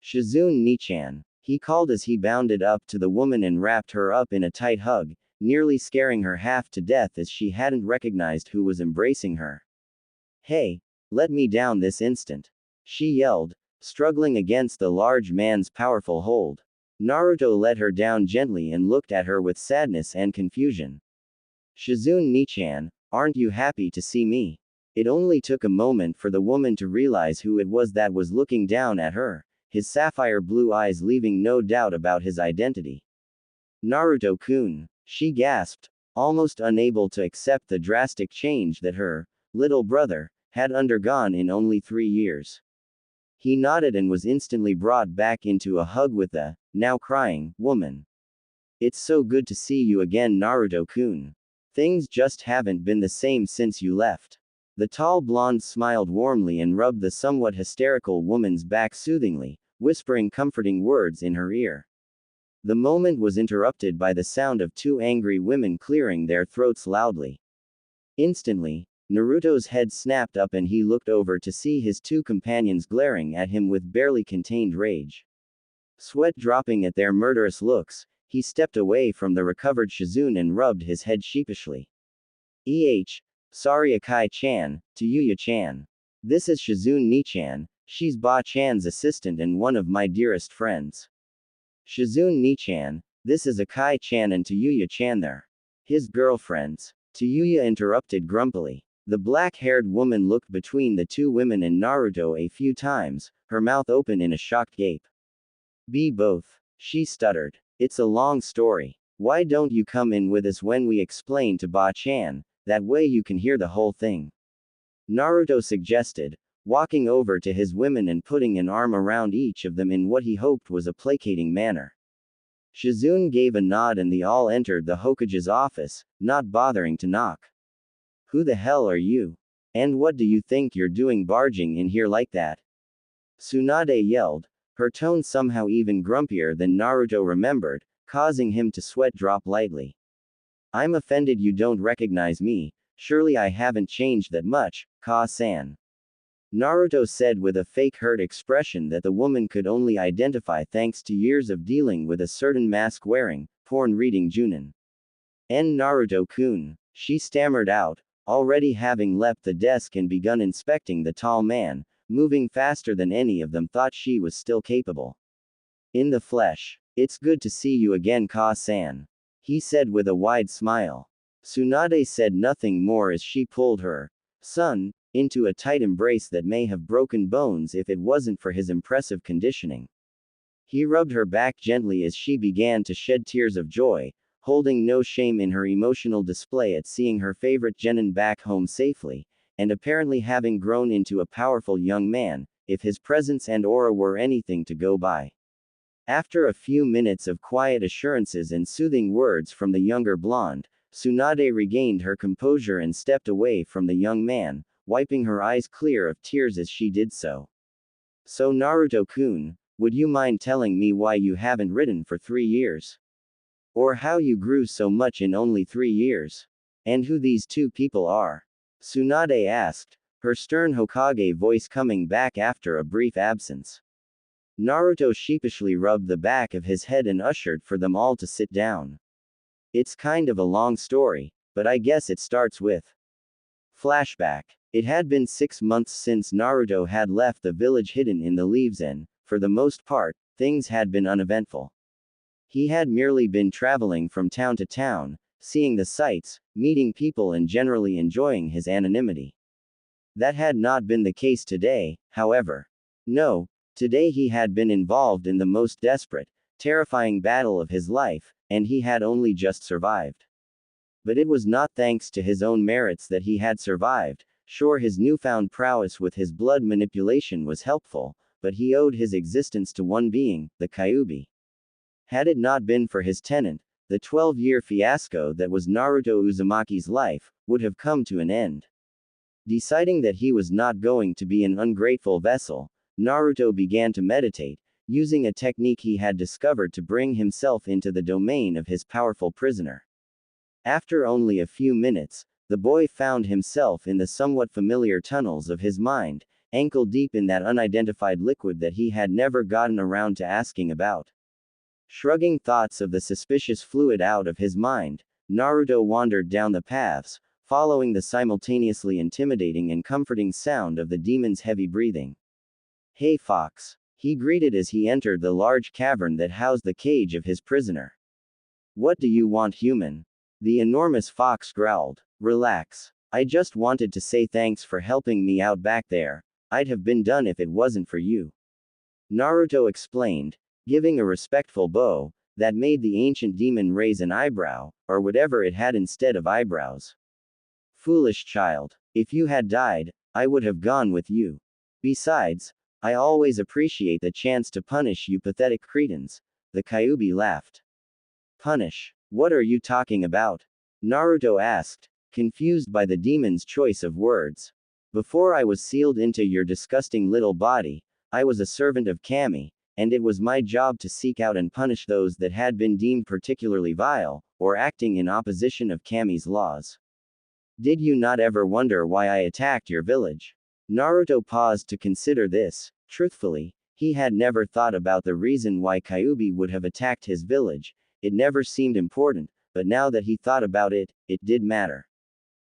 Shizune Nichan, he called as he bounded up to the woman and wrapped her up in a tight hug, nearly scaring her half to death as she hadn't recognized who was embracing her. Hey, let me down this instant, she yelled, struggling against the large man's powerful hold. Naruto let her down gently and looked at her with sadness and confusion. Shizune Nichan, aren't you happy to see me? It only took a moment for the woman to realize who it was that was looking down at her, his sapphire blue eyes leaving no doubt about his identity. Naruto-kun, she gasped, almost unable to accept the drastic change that her little brother had undergone in only 3 years. He nodded and was instantly brought back into a hug with the now crying woman. It's so good to see you again, Naruto-kun. Things just haven't been the same since you left. The tall blonde smiled warmly and rubbed the somewhat hysterical woman's back soothingly, whispering comforting words in her ear. The moment was interrupted by the sound of two angry women clearing their throats loudly. Instantly, Naruto's head snapped up and he looked over to see his two companions glaring at him with barely contained rage. Sweat dropping at their murderous looks, he stepped away from the recovered Shizune and rubbed his head sheepishly. Sorry Akai-chan, to Yuya-chan. This is Shizune Nichan, she's Ba-chan's assistant and one of my dearest friends. Shizune Nichan, this is Akai-chan and to Yuya-chan they're his girlfriends. To Yuya interrupted grumpily. The black-haired woman looked between the two women and Naruto a few times, her mouth open in a shocked gape. Be both, she stuttered. It's a long story. Why don't you come in with us when we explain to Ba-chan, that way you can hear the whole thing? Naruto suggested, walking over to his women and putting an arm around each of them in what he hoped was a placating manner. Shizune gave a nod and they all entered the Hokage's office, not bothering to knock. Who the hell are you? And what do you think you're doing barging in here like that? Tsunade yelled, her tone somehow even grumpier than Naruto remembered, causing him to sweat drop lightly. I'm offended you don't recognize me, surely I haven't changed that much, Ka-san. Naruto said with a fake hurt expression that the woman could only identify thanks to years of dealing with a certain mask-wearing, porn-reading Junin. Naruto-kun, she stammered out, already having left the desk and begun inspecting the tall man, moving faster than any of them thought she was still capable. In the flesh. It's good to see you again, Ka-san, he said with a wide smile. Tsunade said nothing more as she pulled her son into a tight embrace that may have broken bones if it wasn't for his impressive conditioning. He rubbed her back gently as she began to shed tears of joy, holding no shame in her emotional display at seeing her favorite genin back home safely, and apparently having grown into a powerful young man, if his presence and aura were anything to go by. After a few minutes of quiet assurances and soothing words from the younger blonde, Tsunade regained her composure and stepped away from the young man, wiping her eyes clear of tears as she did so. So Naruto-kun, would you mind telling me why you haven't ridden for 3 years? Or how you grew so much in only 3 years? And who these two people are? Tsunade asked, her stern Hokage voice coming back after a brief absence. Naruto sheepishly rubbed the back of his head and ushered for them all to sit down. It's kind of a long story, but I guess it starts with. Flashback. It had been 6 months since Naruto had left the village hidden in the leaves and, for the most part, things had been uneventful. He had merely been traveling from town to town, seeing the sights, meeting people and generally enjoying his anonymity. That had not been the case today, however. No, today he had been involved in the most desperate, terrifying battle of his life, and he had only just survived. But it was not thanks to his own merits that he had survived. Sure, his newfound prowess with his blood manipulation was helpful, but he owed his existence to one being, the Kyuubi. Had it not been for his tenant, the 12-year fiasco that was Naruto Uzumaki's life would have come to an end. Deciding that he was not going to be an ungrateful vessel, Naruto began to meditate, using a technique he had discovered to bring himself into the domain of his powerful prisoner. After only a few minutes, the boy found himself in the somewhat familiar tunnels of his mind, ankle deep in that unidentified liquid that he had never gotten around to asking about. Shrugging thoughts of the suspicious fluid out of his mind, Naruto wandered down the paths, following the simultaneously intimidating and comforting sound of the demon's heavy breathing. Hey Fox, he greeted as he entered the large cavern that housed the cage of his prisoner. What do you want, human? The enormous fox growled. Relax. I just wanted to say thanks for helping me out back there. I'd have been done if it wasn't for you. Naruto explained, giving a respectful bow that made the ancient demon raise an eyebrow, or whatever it had instead of eyebrows. Foolish child. If you had died, I would have gone with you. Besides, I always appreciate the chance to punish you pathetic cretins. The Kyuubi laughed. Punish? What are you talking about? Naruto asked, confused by the demon's choice of words. Before I was sealed into your disgusting little body, I was a servant of Kami, and it was my job to seek out and punish those that had been deemed particularly vile, or acting in opposition of Kami's laws. Did you not ever wonder why I attacked your village? Naruto paused to consider this. Truthfully, he had never thought about the reason why Kyuubi would have attacked his village. It never seemed important, but now that he thought about it, it did matter.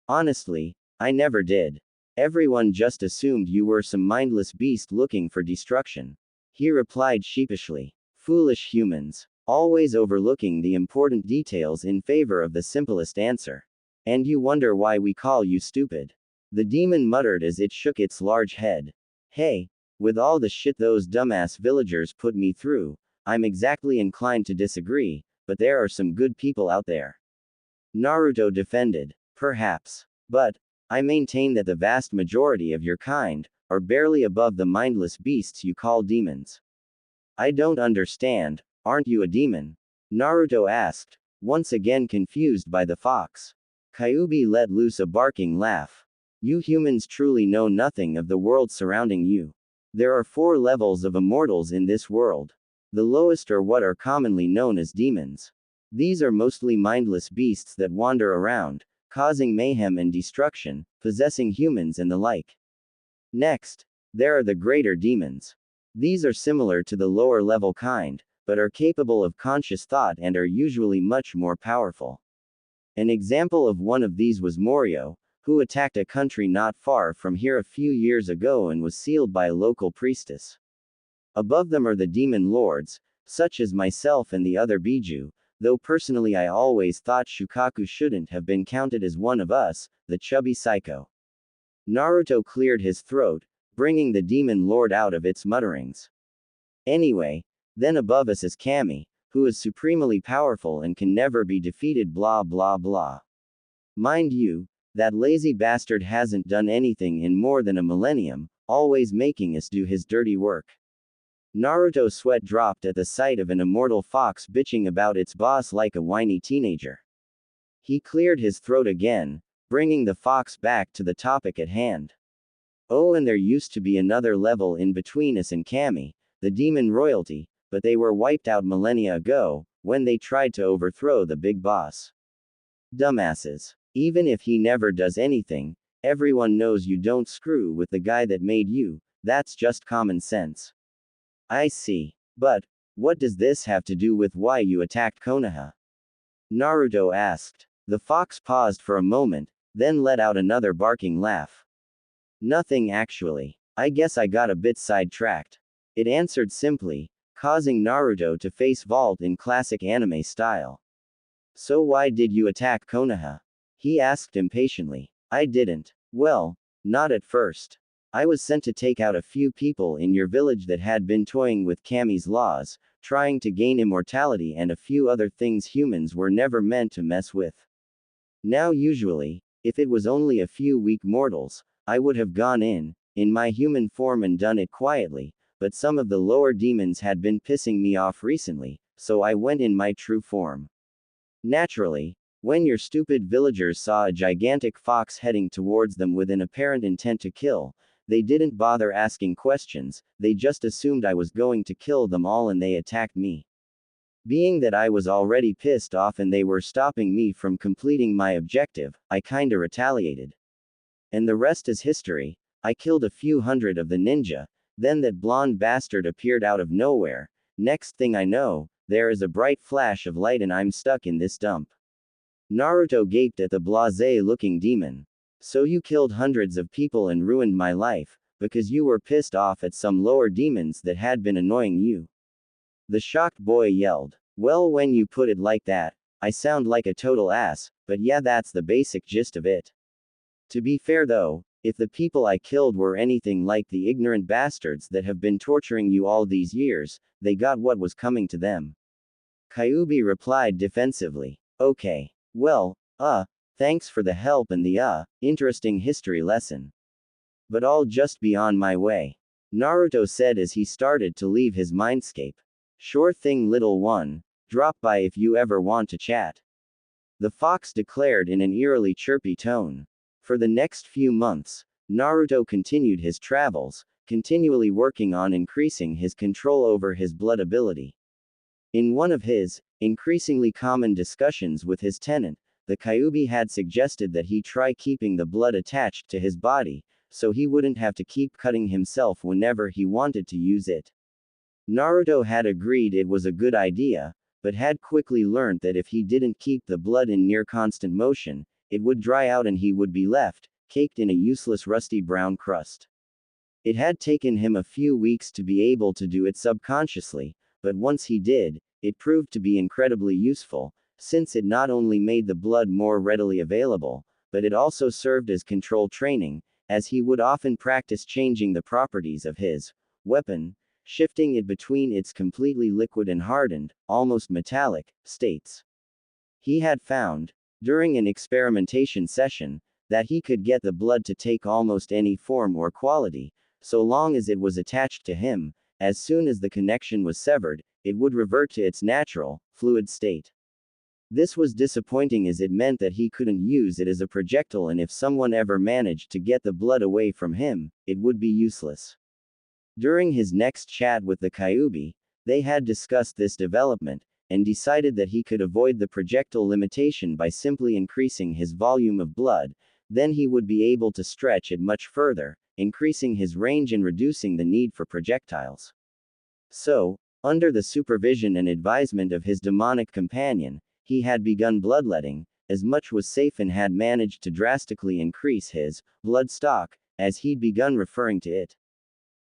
Honestly, I never did. Everyone just assumed you were some mindless beast looking for destruction. He replied sheepishly. Foolish humans, always overlooking the important details in favor of the simplest answer. And you wonder why we call you stupid. The demon muttered as it shook its large head. Hey, with all the shit those dumbass villagers put me through, I'm exactly inclined to disagree, but there are some good people out there. Naruto defended. Perhaps. But, I maintain that the vast majority of your kind are barely above the mindless beasts you call demons. I don't understand, aren't you a demon? Naruto asked, once again confused by the fox. Kyuubi let loose a barking laugh. You humans truly know nothing of the world surrounding you. There are 4 levels of immortals in this world. The lowest are what are commonly known as demons. These are mostly mindless beasts that wander around, causing mayhem and destruction, possessing humans and the like. Next, there are the greater demons. These are similar to the lower level kind, but are capable of conscious thought and are usually much more powerful. An example of one of these was Morio, who attacked a country not far from here a few years ago and was sealed by a local priestess. Above them are the demon lords, such as myself and the other Biju, though personally I always thought Shukaku shouldn't have been counted as one of us, the chubby psycho. Naruto cleared his throat, bringing the demon lord out of its mutterings. Anyway, then above us is Kami, who is supremely powerful and can never be defeated blah blah blah. Mind you, that lazy bastard hasn't done anything in more than a millennium, always making us do his dirty work. Naruto's sweat dropped at the sight of an immortal fox bitching about its boss like a whiny teenager. He cleared his throat again, bringing the fox back to the topic at hand. Oh, and there used to be another level in between us and Kami, the demon royalty, but they were wiped out millennia ago, when they tried to overthrow the big boss. Dumbasses. Even if he never does anything, everyone knows you don't screw with the guy that made you, that's just common sense. I see. But, what does this have to do with why you attacked Konoha? Naruto asked. The fox paused for a moment, then let out another barking laugh. Nothing actually. I guess I got a bit sidetracked. It answered simply, causing Naruto to face vault in classic anime style. So why did you attack Konoha? He asked impatiently. I didn't. Well, not at first. I was sent to take out a few people in your village that had been toying with Kami's laws, trying to gain immortality and a few other things humans were never meant to mess with. Now usually, if it was only a few weak mortals, I would have gone in my human form and done it quietly, but some of the lower demons had been pissing me off recently, so I went in my true form. Naturally, when your stupid villagers saw a gigantic fox heading towards them with an apparent intent to kill, they didn't bother asking questions, they just assumed I was going to kill them all and they attacked me. Being that I was already pissed off and they were stopping me from completing my objective, I kinda retaliated. And the rest is history. I killed a few hundred of the ninja, then that blonde bastard appeared out of nowhere. Next thing I know, there is a bright flash of light and I'm stuck in this dump. Naruto gaped at the blasé-looking demon. So you killed hundreds of people and ruined my life, because you were pissed off at some lower demons that had been annoying you. The shocked boy yelled. Well, when you put it like that, I sound like a total ass, but yeah, that's the basic gist of it. To be fair though, if the people I killed were anything like the ignorant bastards that have been torturing you all these years, they got what was coming to them. Kyuubi replied defensively. Okay. Well, thanks for the help and the, interesting history lesson. But I'll just be on my way. Naruto said as he started to leave his mindscape. Sure thing, little one. Drop by if you ever want to chat. The fox declared in an eerily chirpy tone. For the next few months, Naruto continued his travels, continually working on increasing his control over his blood ability. In one of his, increasingly common discussions with his tenant, the Kyuubi had suggested that he try keeping the blood attached to his body, so he wouldn't have to keep cutting himself whenever he wanted to use it. Naruto had agreed it was a good idea, but had quickly learned that if he didn't keep the blood in near constant motion, it would dry out and he would be left, caked in a useless rusty brown crust. It had taken him a few weeks to be able to do it subconsciously, but once he did, it proved to be incredibly useful, since it not only made the blood more readily available, but it also served as control training, as he would often practice changing the properties of his weapon, shifting it between its completely liquid and hardened, almost metallic, states. He had found, during an experimentation session, that he could get the blood to take almost any form or quality, so long as it was attached to him. As soon as the connection was severed, it would revert to its natural, fluid state. This was disappointing as it meant that he couldn't use it as a projectile, and if someone ever managed to get the blood away from him, it would be useless. During his next chat with the Kyuubi, they had discussed this development, and decided that he could avoid the projectile limitation by simply increasing his volume of blood, then he would be able to stretch it much further, increasing his range and reducing the need for projectiles. So, under the supervision and advisement of his demonic companion, he had begun bloodletting, as much was safe and had managed to drastically increase his blood stock, as he'd begun referring to it.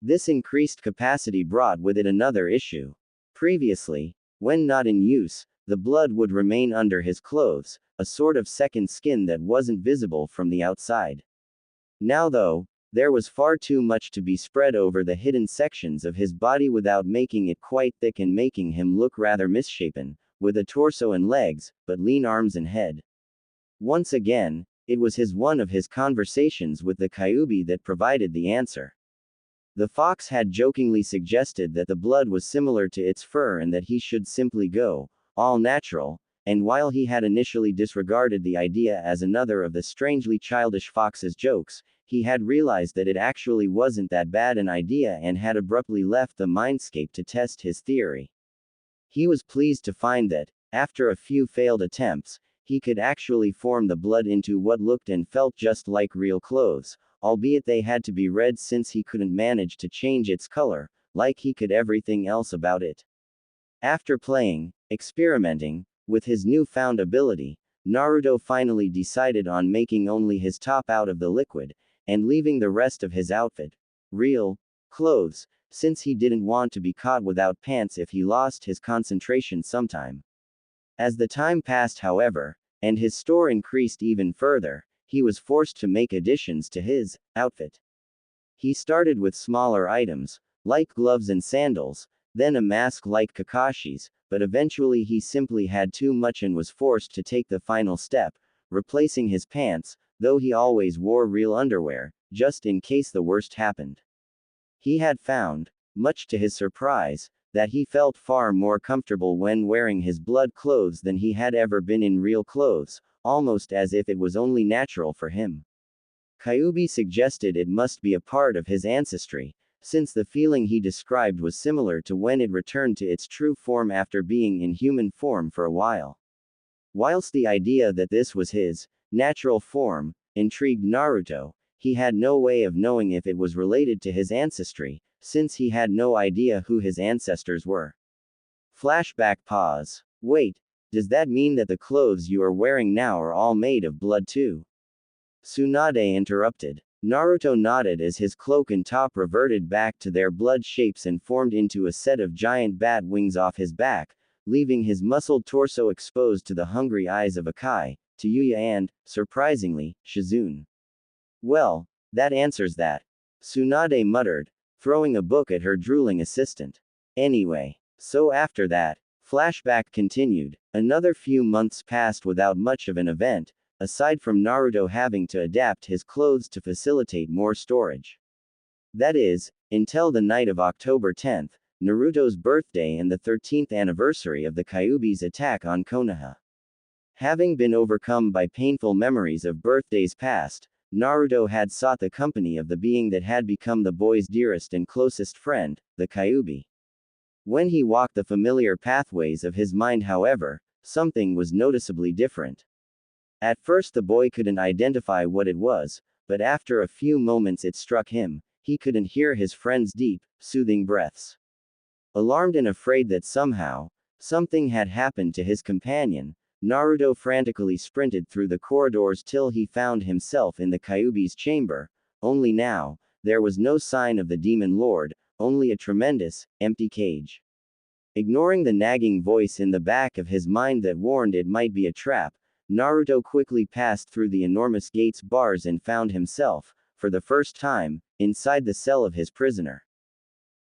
This increased capacity brought with it another issue. Previously, when not in use, the blood would remain under his clothes, a sort of second skin that wasn't visible from the outside. Now though, there was far too much to be spread over the hidden sections of his body without making it quite thick and making him look rather misshapen, with a torso and legs, but lean arms and head. Once again, it was one of his conversations with the Kyuubi that provided the answer. The fox had jokingly suggested that the blood was similar to its fur and that he should simply go all natural, and while he had initially disregarded the idea as another of the strangely childish fox's jokes, he had realized that it actually wasn't that bad an idea and had abruptly left the mindscape to test his theory. He was pleased to find that, after a few failed attempts, he could actually form the blood into what looked and felt just like real clothes, albeit they had to be red since he couldn't manage to change its color, like he could everything else about it. After experimenting, with his newfound ability, Naruto finally decided on making only his top out of the liquid, and leaving the rest of his outfit, real clothes, since he didn't want to be caught without pants if he lost his concentration sometime. As the time passed, however, and his store increased even further, he was forced to make additions to his outfit. He started with smaller items, like gloves and sandals, then a mask like Kakashi's, but eventually he simply had too much and was forced to take the final step, replacing his pants, though he always wore real underwear, just in case the worst happened. He had found, much to his surprise, that he felt far more comfortable when wearing his blood clothes than he had ever been in real clothes, almost as if it was only natural for him. Kyuubi suggested it must be a part of his ancestry, since the feeling he described was similar to when it returned to its true form after being in human form for a while. Whilst the idea that this was his natural form intrigued Naruto, he had no way of knowing if it was related to his ancestry, since he had no idea who his ancestors were. Flashback pause. Wait, does that mean that the clothes you are wearing now are all made of blood too? Tsunade interrupted. Naruto nodded as his cloak and top reverted back to their blood shapes and formed into a set of giant bat wings off his back, leaving his muscled torso exposed to the hungry eyes of Akai, Tayuya and, surprisingly, Shizune. Well, that answers that. Tsunade muttered, throwing a book at her drooling assistant. Anyway, so after that, flashback continued. Another few months passed without much of an event, aside from Naruto having to adapt his clothes to facilitate more storage. That is, until the night of October 10th, Naruto's birthday and the 13th anniversary of the Kyuubi's attack on Konoha. Having been overcome by painful memories of birthdays past, Naruto had sought the company of the being that had become the boy's dearest and closest friend, the Kyuubi. When he walked the familiar pathways of his mind, however, something was noticeably different. At first the boy couldn't identify what it was, but after a few moments it struck him, he couldn't hear his friend's deep, soothing breaths. Alarmed and afraid that somehow, something had happened to his companion, Naruto frantically sprinted through the corridors till he found himself in the Kyuubi's chamber, only now, there was no sign of the demon lord, only a tremendous, empty cage. Ignoring the nagging voice in the back of his mind that warned it might be a trap, Naruto quickly passed through the enormous gate's bars and found himself, for the first time, inside the cell of his prisoner.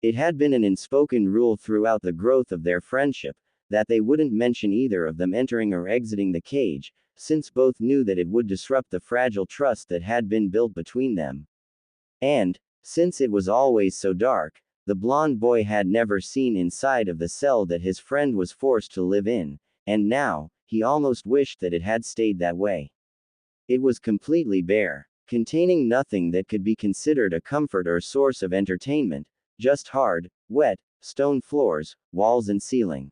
It had been an unspoken rule throughout the growth of their friendship, that they wouldn't mention either of them entering or exiting the cage, since both knew that it would disrupt the fragile trust that had been built between them. And, since it was always so dark, the blonde boy had never seen inside of the cell that his friend was forced to live in, and now, he almost wished that it had stayed that way. It was completely bare, containing nothing that could be considered a comfort or source of entertainment, just hard, wet, stone floors, walls and ceiling.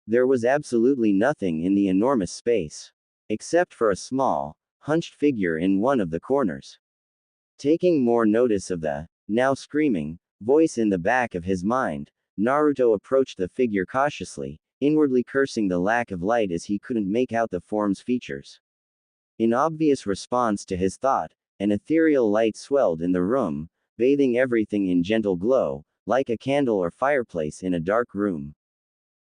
There was absolutely nothing in the enormous space. Except for a small, hunched figure in one of the corners. Taking more notice of the, now screaming, voice in the back of his mind, Naruto approached the figure cautiously, inwardly cursing the lack of light as he couldn't make out the form's features. In obvious response to his thought, an ethereal light swelled in the room, bathing everything in gentle glow, like a candle or fireplace in a dark room.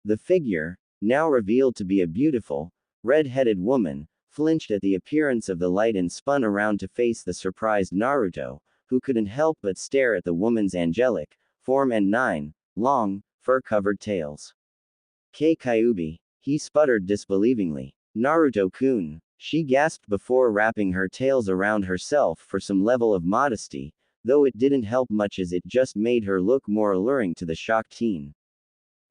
The figure, now revealed to be a beautiful, red-headed woman, flinched at the appearance of the light and spun around to face the surprised Naruto, who couldn't help but stare at the woman's angelic form and 9 long, fur-covered tails. Kyuubi, he sputtered disbelievingly. Naruto-kun, she gasped before wrapping her tails around herself for some level of modesty, though it didn't help much as it just made her look more alluring to the shocked teen.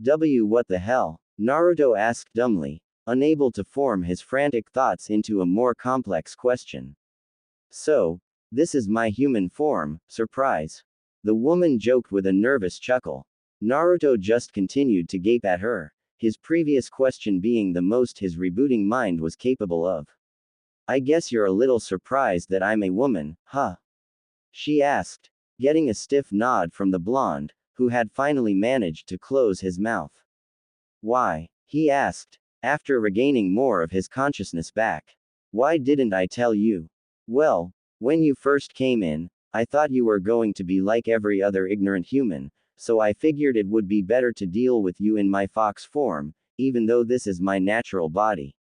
What the hell? Naruto asked dumbly, unable to form his frantic thoughts into a more complex question. So, this is my human form, surprise. The woman joked with a nervous chuckle. Naruto just continued to gape at her, his previous question being the most his rebooting mind was capable of. I guess you're a little surprised that I'm a woman, huh? She asked, getting a stiff nod from the blonde, who had finally managed to close his mouth. Why? He asked, after regaining more of his consciousness back. Why didn't I tell you? Well, when you first came in, I thought you were going to be like every other ignorant human, so I figured it would be better to deal with you in my fox form, even though this is my natural body.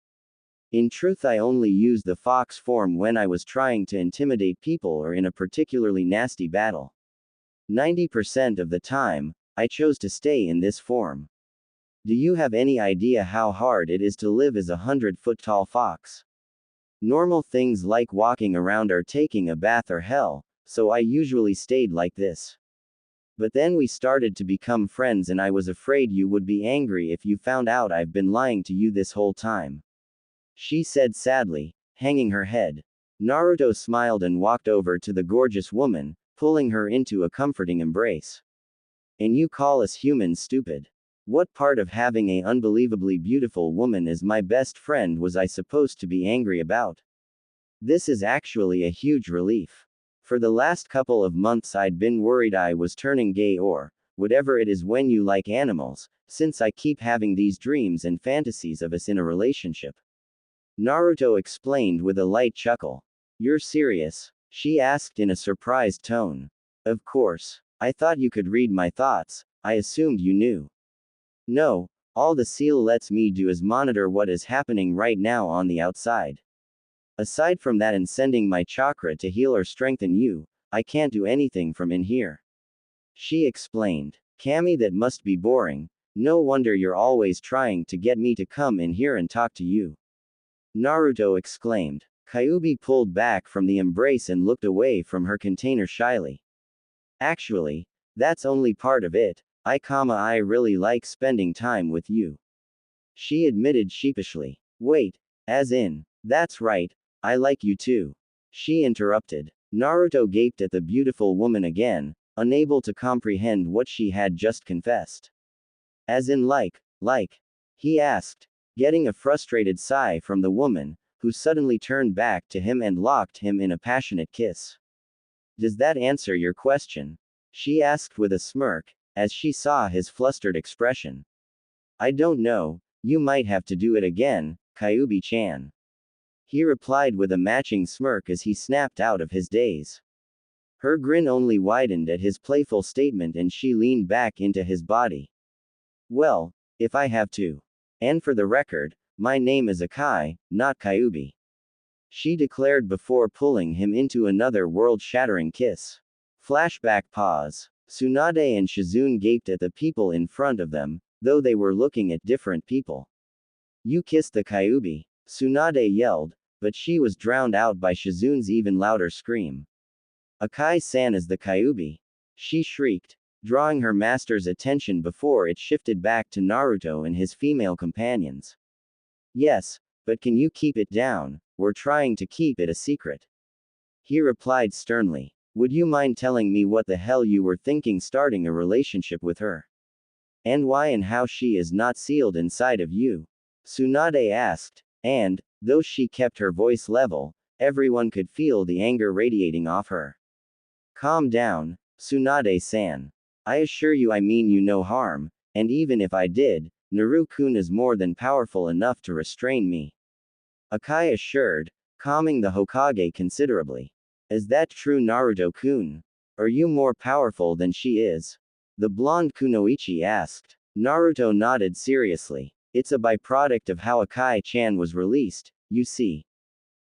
In truth, I only used the fox form when I was trying to intimidate people or in a particularly nasty battle. 90% of the time, I chose to stay in this form. Do you have any idea how hard it is to live as a 100-foot-tall fox? Normal things like walking around or taking a bath are hell, so I usually stayed like this. But then we started to become friends and I was afraid you would be angry if you found out I've been lying to you this whole time. She said sadly, hanging her head. Naruto smiled and walked over to the gorgeous woman, pulling her into a comforting embrace. And you call us humans stupid? What part of having a unbelievably beautiful woman as my best friend was I supposed to be angry about? This is actually a huge relief. For the last couple of months I'd been worried I was turning gay or whatever it is when you like animals, since I keep having these dreams and fantasies of us in a relationship. Naruto explained with a light chuckle. You're serious? She asked in a surprised tone. Of course. I thought you could read my thoughts. I assumed you knew. No, all the seal lets me do is monitor what is happening right now on the outside. Aside from that and sending my chakra to heal or strengthen you, I can't do anything from in here. She explained. Kami, that must be boring. No wonder you're always trying to get me to come in here and talk to you. Naruto exclaimed. Kyuubi pulled back from the embrace and looked away from her container shyly. Actually, that's only part of it. I really like spending time with you. She admitted sheepishly. Wait, as in, that's right, I like you too. She interrupted. Naruto gaped at the beautiful woman again, unable to comprehend what she had just confessed. As in like, he asked, getting a frustrated sigh from the woman, who suddenly turned back to him and locked him in a passionate kiss. Does that answer your question? She asked with a smirk, as she saw his flustered expression. I don't know, you might have to do it again, Kyuubi-chan. He replied with a matching smirk as he snapped out of his daze. Her grin only widened at his playful statement and she leaned back into his body. Well, if I have to. And for the record, my name is Akai, not Kyuubi. She declared before pulling him into another world-shattering kiss. Flashback pause. Tsunade and Shizune gaped at the people in front of them, though they were looking at different people. You kissed the Kyuubi, Tsunade yelled, but she was drowned out by Shizune's even louder scream. Akai-san is the Kyuubi. She shrieked, drawing her master's attention before it shifted back to Naruto and his female companions. Yes, but can you keep it down? We're trying to keep it a secret. He replied sternly. Would you mind telling me what the hell you were thinking starting a relationship with her? And why and how she is not sealed inside of you? Tsunade asked, and, though she kept her voice level, everyone could feel the anger radiating off her. Calm down, Tsunade-san. I assure you I mean you no harm, and even if I did, Naru-kun is more than powerful enough to restrain me. Akai assured, calming the Hokage considerably. Is that true, Naruto-kun? Are you more powerful than she is? The blonde Kunoichi asked. Naruto nodded seriously. It's a byproduct of how Akai-chan was released, you see.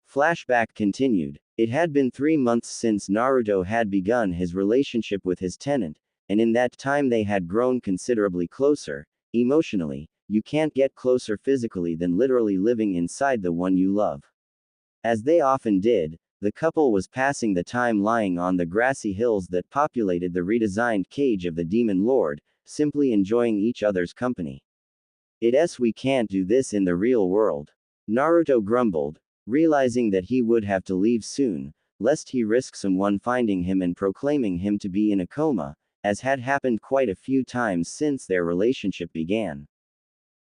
Flashback continued. It had been 3 months since Naruto had begun his relationship with his tenant, and in that time they had grown considerably closer. Emotionally, you can't get closer physically than literally living inside the one you love. As they often did, the couple was passing the time lying on the grassy hills that populated the redesigned cage of the Demon Lord, simply enjoying each other's company. We can't do this in the real world. Naruto grumbled, realizing that he would have to leave soon, lest he risk someone finding him and proclaiming him to be in a coma, as had happened quite a few times since their relationship began.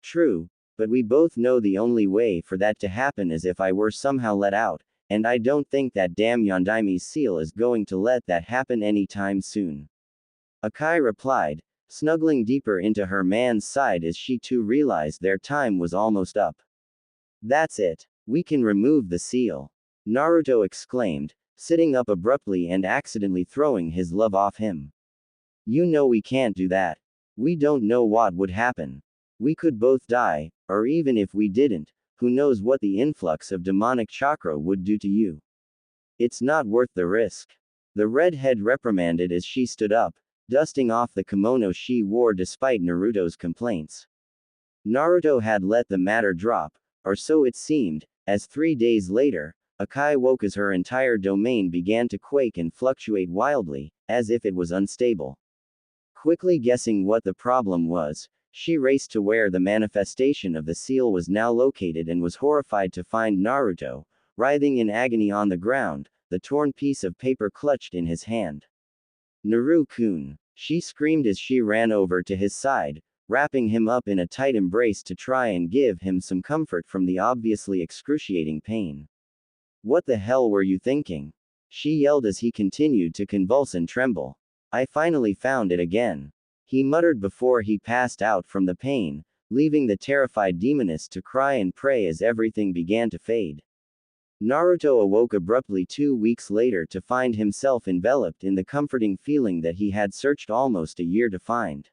True, but we both know the only way for that to happen is if I were somehow let out, and I don't think that damn Yondaimi's seal is going to let that happen anytime soon. Akai replied, snuggling deeper into her man's side as she too realized their time was almost up. That's it. We can remove the seal. Naruto exclaimed, sitting up abruptly and accidentally throwing his glove off him. You know we can't do that. We don't know what would happen. We could both die, or even if we didn't, who knows what the influx of demonic chakra would do to you. It's not worth the risk. The redhead reprimanded as she stood up, dusting off the kimono she wore despite Naruto's complaints. Naruto had let the matter drop, or so it seemed, as 3 days later, Akai woke as her entire domain began to quake and fluctuate wildly, as if it was unstable. Quickly guessing what the problem was, she raced to where the manifestation of the seal was now located and was horrified to find Naruto, writhing in agony on the ground, the torn piece of paper clutched in his hand. Naru-kun, she screamed as she ran over to his side, wrapping him up in a tight embrace to try and give him some comfort from the obviously excruciating pain. What the hell were you thinking? She yelled as he continued to convulse and tremble. I finally found it again. He muttered before he passed out from the pain, leaving the terrified demoness to cry and pray as everything began to fade. Naruto awoke abruptly 2 weeks later to find himself enveloped in the comforting feeling that he had searched almost a year to find.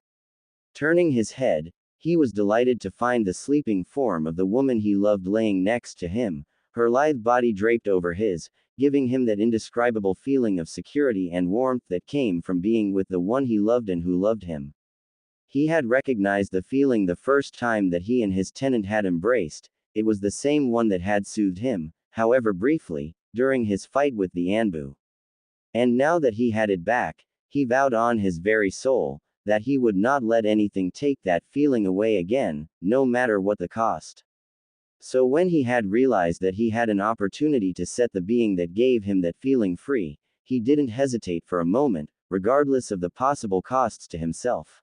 Turning his head, he was delighted to find the sleeping form of the woman he loved laying next to him, her lithe body draped over his, giving him that indescribable feeling of security and warmth that came from being with the one he loved and who loved him. He had recognized the feeling the first time that he and his tenant had embraced. It was the same one that had soothed him, however briefly, during his fight with the Anbu. And now that he had it back, he vowed on his very soul, that he would not let anything take that feeling away again, no matter what the cost. So when he had realized that he had an opportunity to set the being that gave him that feeling free, he didn't hesitate for a moment, regardless of the possible costs to himself.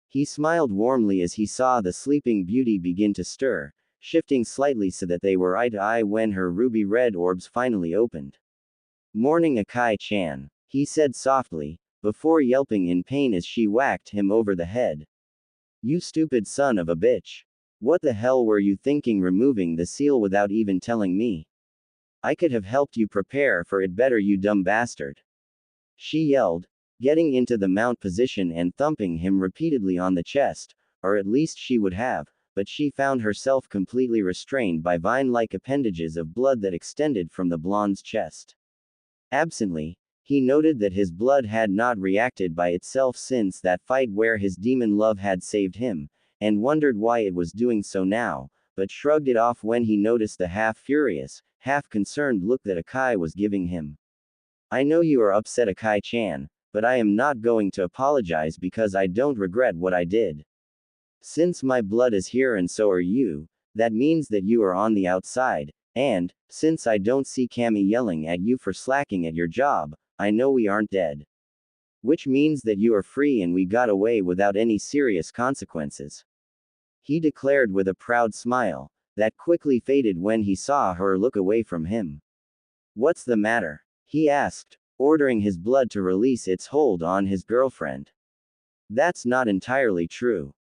He smiled warmly as he saw the sleeping beauty begin to stir, shifting slightly so that they were eye to eye when her ruby-red orbs finally opened. Morning, Akai-chan, he said softly, before yelping in pain as she whacked him over the head. You stupid son of a bitch. What the hell were you thinking removing the seal without even telling me? I could have helped you prepare for it better, you dumb bastard. She yelled, getting into the mount position and thumping him repeatedly on the chest, or at least she would have, but she found herself completely restrained by vine-like appendages of blood that extended from the blonde's chest. Absently, he noted that his blood had not reacted by itself since that fight where his demon love had saved him, and wondered why it was doing so now, but shrugged it off when he noticed the half-furious, half-concerned look that Akai was giving him. I know you are upset, Akai-chan, but I am not going to apologize because I don't regret what I did. Since my blood is here and so are you, that means that you are on the outside, and, since I don't see Cammy yelling at you for slacking at your job, I know we aren't dead. Which means that you are free and we got away without any serious consequences. He declared with a proud smile, that quickly faded when he saw her look away from him. What's the matter? He asked, ordering his blood to release its hold on his girlfriend. That's not entirely true.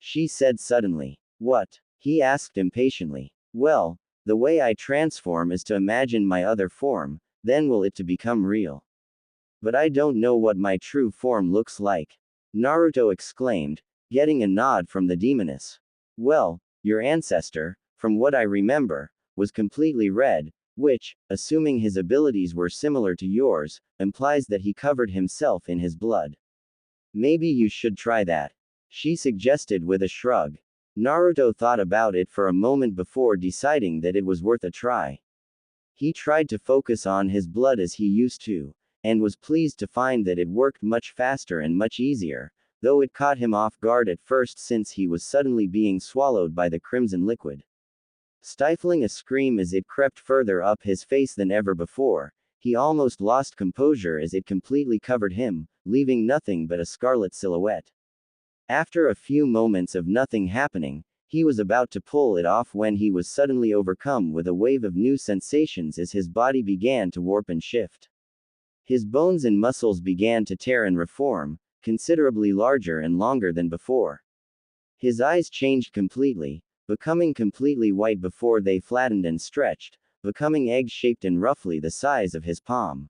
she said suddenly. What? He asked impatiently. Well, the way I transform is to imagine my other form, then will it to become real. But I don't know what my true form looks like. Naruto exclaimed, getting a nod from the demoness. Well, your ancestor, from what I remember, was completely red, which, assuming his abilities were similar to yours, implies that he covered himself in his blood. Maybe you should try that, she suggested with a shrug. Naruto thought about it for a moment before deciding that it was worth a try. He tried to focus on his blood as he used to, and was pleased to find that it worked much faster and much easier, though it caught him off guard at first since he was suddenly being swallowed by the crimson liquid. Stifling a scream as it crept further up his face than ever before, he almost lost composure as it completely covered him, leaving nothing but a scarlet silhouette. After a few moments of nothing happening, he was about to pull it off when he was suddenly overcome with a wave of new sensations as his body began to warp and shift. His bones and muscles began to tear and reform, considerably larger and longer than before. His eyes changed completely, becoming completely white before they flattened and stretched, becoming egg-shaped and roughly the size of his palm.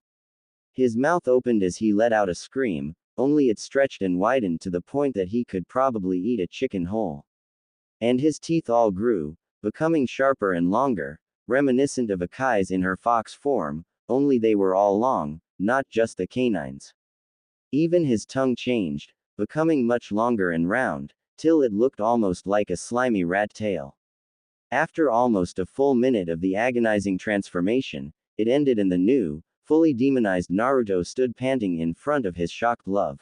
His mouth opened as he let out a scream, only it stretched and widened to the point that he could probably eat a chicken whole. And his teeth all grew, becoming sharper and longer, reminiscent of Akai's in her fox form, only they were all long, not just the canines. Even his tongue changed, becoming much longer and round, till it looked almost like a slimy rat tail. After almost a full minute of the agonizing transformation, it ended and the new, fully demonized Naruto stood panting in front of his shocked love.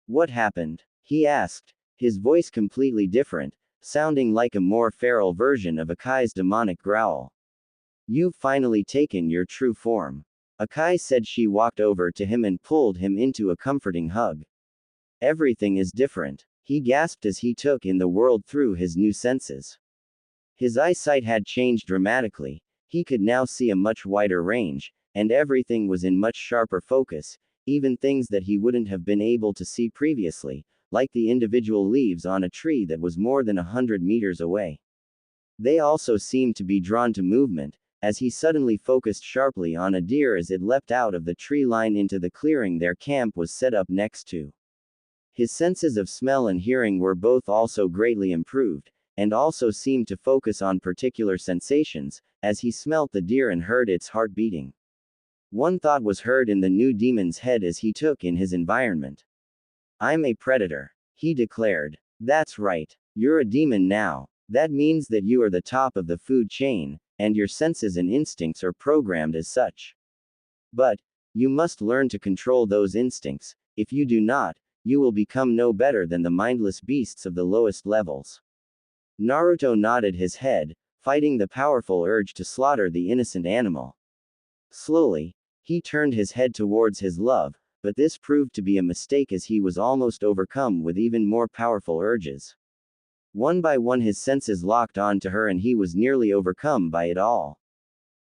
What happened? He asked, his voice completely different, sounding like a more feral version of Akai's demonic growl. You've finally taken your true form. Akai said. She walked over to him and pulled him into a comforting hug. Everything is different, he gasped as he took in the world through his new senses. His eyesight had changed dramatically, he could now see a much wider range, and everything was in much sharper focus, even things that he wouldn't have been able to see previously, like the individual leaves on a tree that was more than 100 meters away. They also seemed to be drawn to movement, as he suddenly focused sharply on a deer as it leapt out of the tree line into the clearing their camp was set up next to. His senses of smell and hearing were both also greatly improved, and also seemed to focus on particular sensations, as he smelt the deer and heard its heart beating. One thought was heard in the new demon's head as he took in his environment. I'm a predator, he declared. That's right, you're a demon now. That means that you are the top of the food chain, and your senses and instincts are programmed as such. But, you must learn to control those instincts. If you do not, you will become no better than the mindless beasts of the lowest levels. Naruto nodded his head, fighting the powerful urge to slaughter the innocent animal. Slowly, he turned his head towards his love, but this proved to be a mistake as he was almost overcome with even more powerful urges. One by one his senses locked on to her and he was nearly overcome by it all.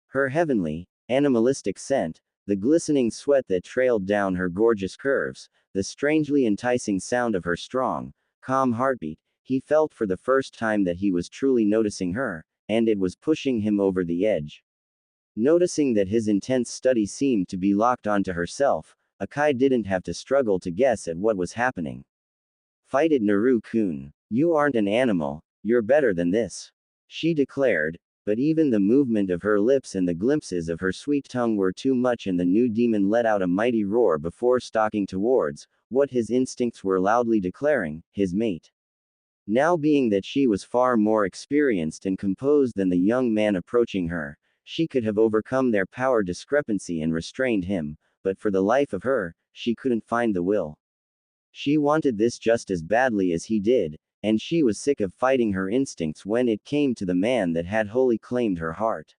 Her heavenly, animalistic scent, the glistening sweat that trailed down her gorgeous curves, the strangely enticing sound of her strong, calm heartbeat, he felt for the first time that he was truly noticing her, and it was pushing him over the edge. Noticing that his intense study seemed to be locked onto herself, Akai didn't have to struggle to guess at what was happening. Fight it, Naru-kun. You aren't an animal, you're better than this, she declared, but even the movement of her lips and the glimpses of her sweet tongue were too much and the new demon let out a mighty roar before stalking towards, what his instincts were loudly declaring, his mate. Now being that she was far more experienced and composed than the young man approaching her, she could have overcome their power discrepancy and restrained him, but for the life of her, she couldn't find the will. She wanted this just as badly as he did, and she was sick of fighting her instincts when it came to the man that had wholly claimed her heart.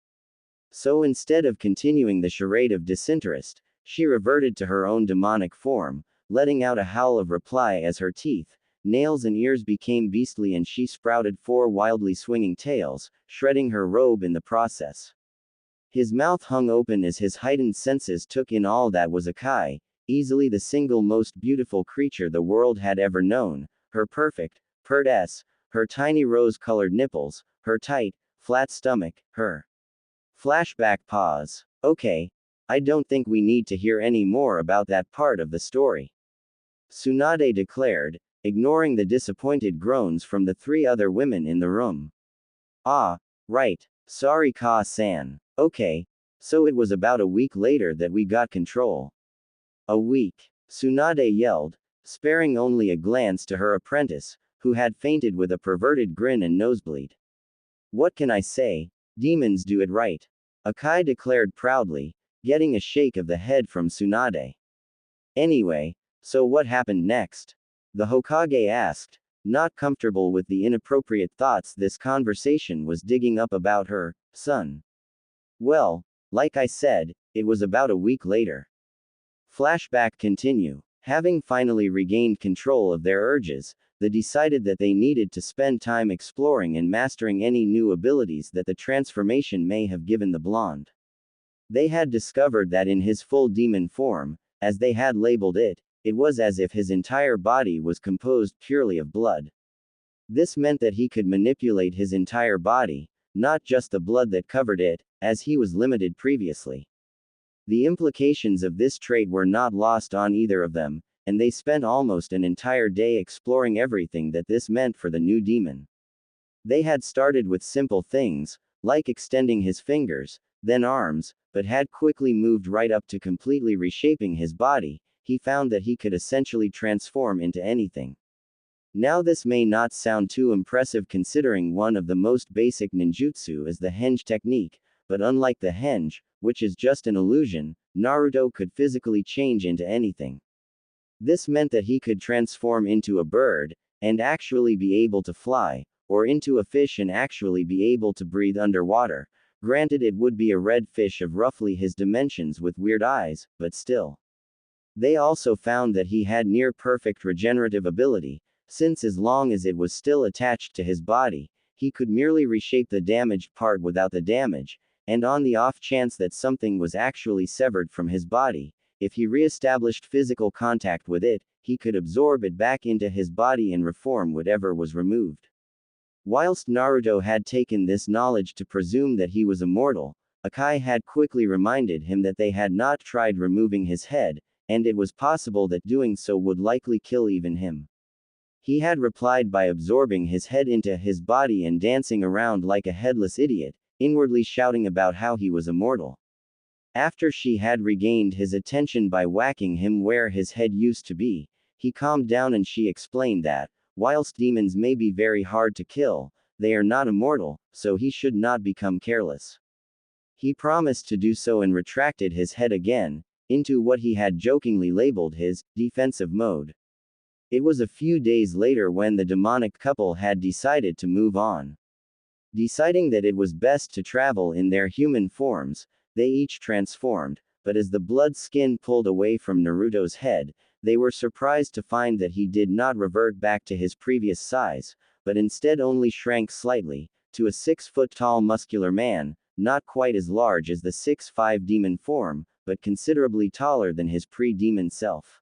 So instead of continuing the charade of disinterest, she reverted to her own demonic form, letting out a howl of reply as her teeth, nails and ears became beastly and she sprouted 4 wildly swinging tails, shredding her robe in the process. His mouth hung open as his heightened senses took in all that was Akai, easily the single most beautiful creature the world had ever known, her perfect, Pert S, her tiny rose-colored nipples, her tight, flat stomach, her flashback pause. Okay, I don't think we need to hear any more about that part of the story, Tsunade declared, ignoring the disappointed groans from the three other women in the room. Ah, right. Sorry Ka-san. Okay, so it was about a week later that we got control. A week, Tsunade yelled, sparing only a glance to her apprentice, who had fainted with a perverted grin and nosebleed. What can I say? Demons do it right, Akai declared proudly, getting a shake of the head from Tsunade. Anyway, so what happened next? The Hokage asked, not comfortable with the inappropriate thoughts this conversation was digging up about her son. Well, like I said, it was about a week later. Flashback continue. Having finally regained control of their urges, they decided that they needed to spend time exploring and mastering any new abilities that the transformation may have given the blonde. They had discovered that in his full demon form, as they had labeled it, it was as if his entire body was composed purely of blood. This meant that he could manipulate his entire body, not just the blood that covered it, as he was limited previously. The implications of this trait were not lost on either of them, and they spent almost an entire day exploring everything that this meant for the new demon. They had started with simple things, like extending his fingers, then arms, but had quickly moved right up to completely reshaping his body. He found that he could essentially transform into anything. Now this may not sound too impressive considering one of the most basic ninjutsu is the henge technique, but unlike the henge, which is just an illusion, Naruto could physically change into anything. This meant that he could transform into a bird, and actually be able to fly, or into a fish and actually be able to breathe underwater. Granted, it would be a red fish of roughly his dimensions with weird eyes, but still. They also found that he had near-perfect regenerative ability, since as long as it was still attached to his body, he could merely reshape the damaged part without the damage, and on the off chance that something was actually severed from his body, if he re-established physical contact with it, he could absorb it back into his body and reform whatever was removed. Whilst Naruto had taken this knowledge to presume that he was immortal, Akai had quickly reminded him that they had not tried removing his head, and it was possible that doing so would likely kill even him. He had replied by absorbing his head into his body and dancing around like a headless idiot, inwardly shouting about how he was immortal. After she had regained his attention by whacking him where his head used to be, he calmed down and she explained that, whilst demons may be very hard to kill, they are not immortal, so he should not become careless. He promised to do so and retracted his head again, into what he had jokingly labeled his defensive mode. It was a few days later when the demonic couple had decided to move on. Deciding that it was best to travel in their human forms, they each transformed, but as the blood skin pulled away from Naruto's head, they were surprised to find that he did not revert back to his previous size, but instead only shrank slightly, to a 6-foot-tall muscular man, not quite as large as the 6'5" demon form, but considerably taller than his pre-demon self.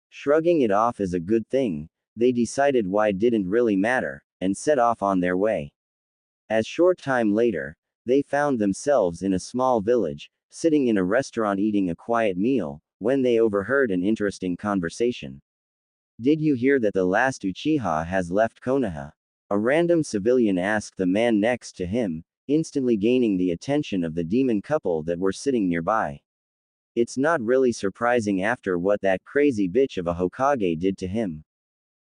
Shrugging it off as a good thing, they decided why didn't really matter, and set off on their way. As short time later, they found themselves in a small village, sitting in a restaurant eating a quiet meal, when they overheard an interesting conversation. Did you hear that the last Uchiha has left Konoha? A random civilian asked the man next to him, instantly gaining the attention of the demon couple that were sitting nearby. It's not really surprising after what that crazy bitch of a Hokage did to him.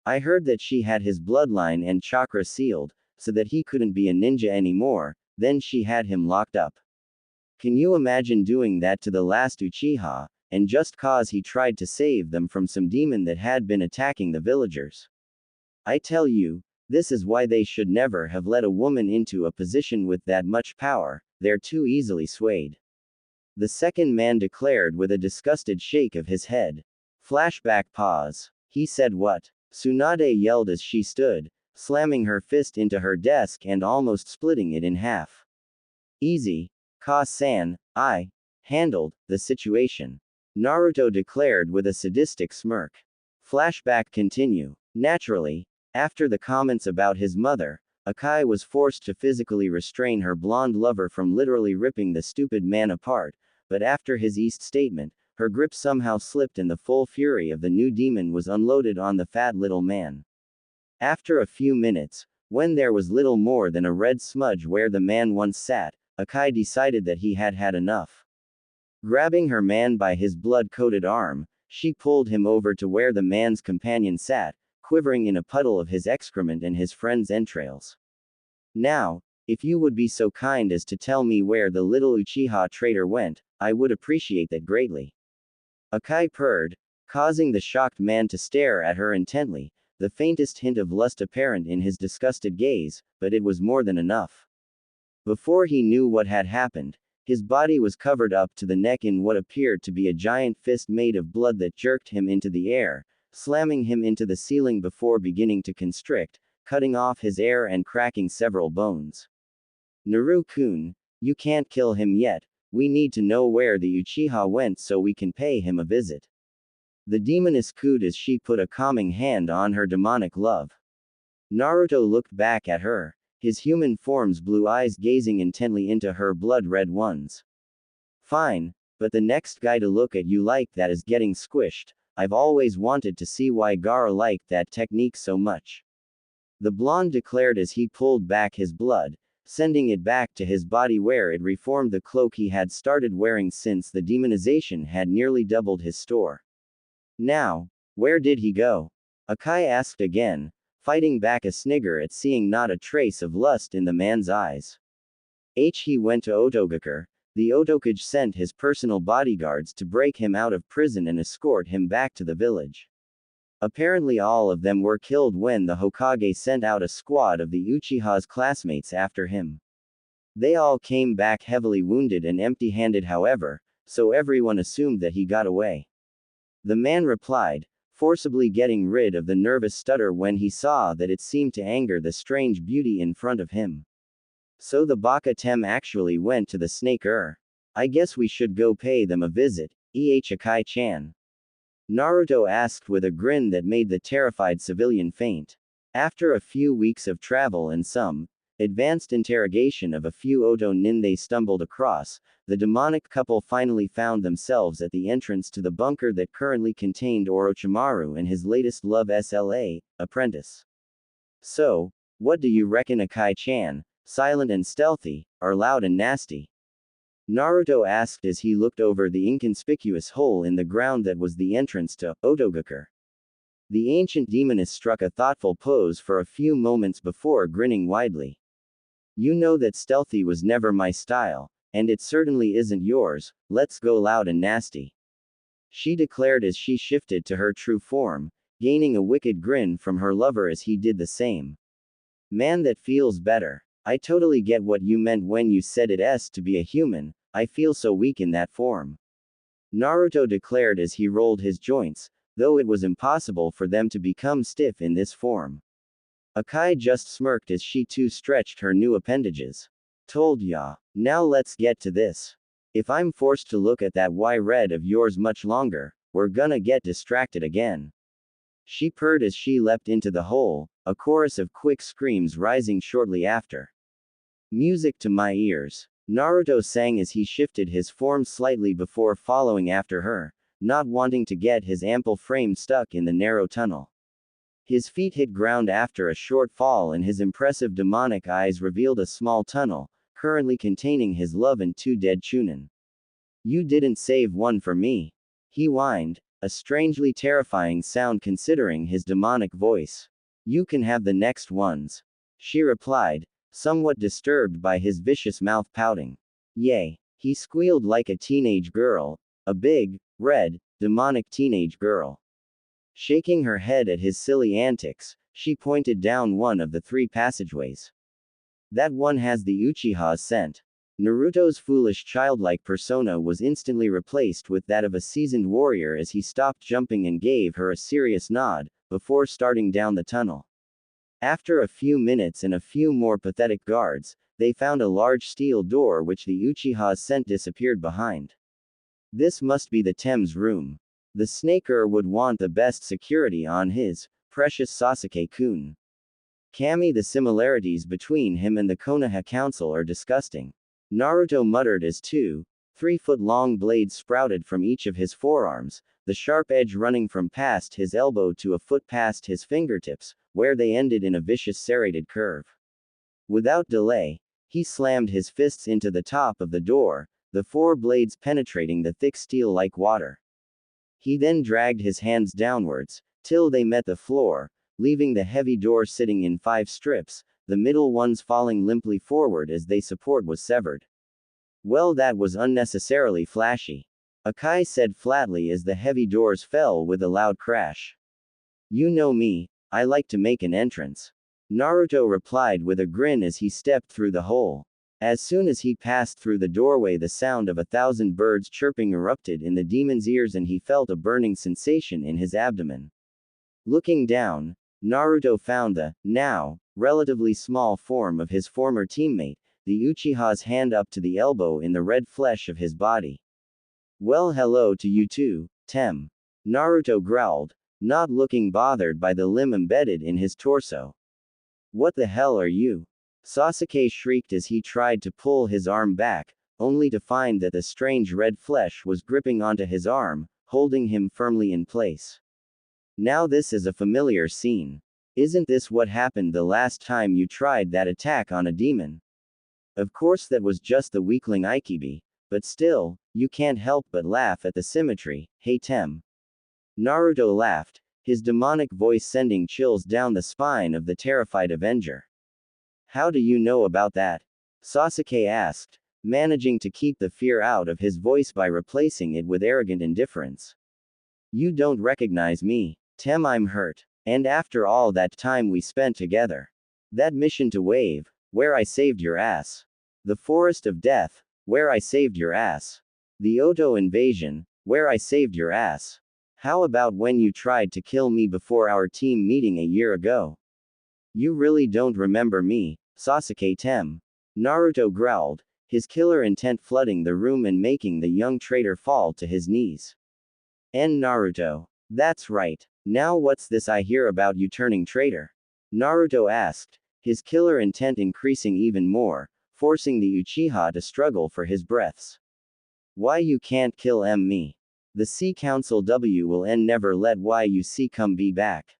I heard that she had his bloodline and chakra sealed, so that he couldn't be a ninja anymore, then she had him locked up. Can you imagine doing that to the last Uchiha, and just cause he tried to save them from some demon that had been attacking the villagers? I tell you, this is why they should never have let a woman into a position with that much power, they're too easily swayed. The second man declared with a disgusted shake of his head. Flashback pause. He said what? Tsunade yelled as she stood, slamming her fist into her desk and almost splitting it in half. Easy, Ka-san, I handled the situation, Naruto declared with a sadistic smirk. Flashback continue. Naturally, After the comments about his mother, Akai was forced to physically restrain her blonde lover from literally ripping the stupid man apart, but after his East statement, her grip somehow slipped and the full fury of the new demon was unloaded on the fat little man. After a few minutes, when there was little more than a red smudge where the man once sat, Akai decided that he had had enough. Grabbing her man by his blood-coated arm, she pulled him over to where the man's companion sat, quivering in a puddle of his excrement and his friend's entrails. Now, if you would be so kind as to tell me where the little Uchiha traitor went, I would appreciate that greatly. Akai purred, causing the shocked man to stare at her intently, the faintest hint of lust apparent in his disgusted gaze, but it was more than enough. Before he knew what had happened, his body was covered up to the neck in what appeared to be a giant fist made of blood that jerked him into the air, slamming him into the ceiling before beginning to constrict, cutting off his air and cracking several bones. Naru-kun, you can't kill him yet, we need to know where the Uchiha went so we can pay him a visit. The demoness cooed as she put a calming hand on her demonic love. Naruto looked back at her, his human form's blue eyes gazing intently into her blood-red ones. Fine, but the next guy to look at you like that is getting squished. I've always wanted to see why Gaara liked that technique so much. The blonde declared as he pulled back his blood, sending it back to his body where it reformed the cloak he had started wearing since the demonization had nearly doubled his store. Now, where did he go? Akai asked again, fighting back a snigger at seeing not a trace of lust in the man's eyes. He went to Otogakure. The Otokage sent his personal bodyguards to break him out of prison and escort him back to the village. Apparently all of them were killed when the Hokage sent out a squad of the Uchiha's classmates after him. They all came back heavily wounded and empty-handed however, so everyone assumed that he got away. The man replied, forcibly getting rid of the nervous stutter when he saw that it seemed to anger the strange beauty in front of him. So the Baka Tem actually went to the snake. I guess we should go pay them a visit, Akai-chan. Naruto asked with a grin that made the terrified civilian faint. After a few weeks of travel and some advanced interrogation of a few Oto nin they stumbled across, the demonic couple finally found themselves at the entrance to the bunker that currently contained Orochimaru and his latest love SLA, apprentice. So, what do you reckon Akai-chan, silent and stealthy, or loud and nasty? Naruto asked as he looked over the inconspicuous hole in the ground that was the entrance to Otogakure. The ancient demoness struck a thoughtful pose for a few moments before grinning widely. You know that stealthy was never my style, and it certainly isn't yours, let's go loud and nasty. She declared as she shifted to her true form, gaining a wicked grin from her lover as he did the same. Man, that feels better. I totally get what you meant when you said it's to be a human, I feel so weak in that form. Naruto declared as he rolled his joints, though it was impossible for them to become stiff in this form. Akai just smirked as she too stretched her new appendages. Told ya. Now let's get to this. If I'm forced to look at that red of yours much longer, we're gonna get distracted again. She purred as she leapt into the hole, a chorus of quick screams rising shortly after. Music to my ears. Naruto sang as he shifted his form slightly before following after her, not wanting to get his ample frame stuck in the narrow tunnel. His feet hit ground after a short fall and his impressive demonic eyes revealed a small tunnel, currently containing his love and 2 dead Chunin. You didn't save one for me. He whined, a strangely terrifying sound considering his demonic voice. You can have the next ones. She replied, somewhat disturbed by his vicious mouth pouting. Yay. He squealed like a teenage girl, a big, red, demonic teenage girl. Shaking her head at his silly antics, she pointed down one of the 3 passageways. That one has the Uchiha's scent. Naruto's foolish childlike persona was instantly replaced with that of a seasoned warrior as he stopped jumping and gave her a serious nod, before starting down the tunnel. After a few minutes and a few more pathetic guards, they found a large steel door which the Uchiha's scent disappeared behind. This must be the Tem's room. The snaker would want the best security on his precious Sasuke-kun. Kami, the similarities between him and the Konoha Council are disgusting. Naruto muttered as 2-3-foot-long blades sprouted from each of his forearms, the sharp edge running from past his elbow to a foot past his fingertips, where they ended in a vicious serrated curve. Without delay, he slammed his fists into the top of the door, the 4 blades penetrating the thick steel like water. He then dragged his hands downwards, till they met the floor, leaving the heavy door sitting in 5 strips, the middle ones falling limply forward as their support was severed. Well, that was unnecessarily flashy, Akai said flatly as the heavy doors fell with a loud crash. You know me, I like to make an entrance. Naruto replied with a grin as he stepped through the hole. As soon as he passed through the doorway, the sound of 1,000 birds chirping erupted in the demon's ears and he felt a burning sensation in his abdomen. Looking down, Naruto found the, now, relatively small form of his former teammate, the Uchiha's hand up to the elbow in the red flesh of his body. Well, hello to you too, Tem. Naruto growled, not looking bothered by the limb embedded in his torso. What the hell are you? Sasuke shrieked as he tried to pull his arm back, only to find that the strange red flesh was gripping onto his arm, holding him firmly in place. Now this is a familiar scene. Isn't this what happened the last time you tried that attack on a demon? Of course that was just the weakling Ikibi, but still, you can't help but laugh at the symmetry, hey Tem. Naruto laughed, his demonic voice sending chills down the spine of the terrified Avenger. How do you know about that? Sasuke asked, managing to keep the fear out of his voice by replacing it with arrogant indifference. You don't recognize me, Tem. I'm hurt. And after all that time we spent together. That mission to Wave, where I saved your ass. The Forest of Death, where I saved your ass. The Oto invasion, where I saved your ass. How about when you tried to kill me before our team meeting a year ago? You really don't remember me, Sasuke Tem. Naruto growled, his killer intent flooding the room and making the young traitor fall to his knees. And Naruto. That's right. Now what's this I hear about you turning traitor? Naruto asked, his killer intent increasing even more, forcing the Uchiha to struggle for his breaths. Why you can't kill me? The Sea Council will never let you come be back.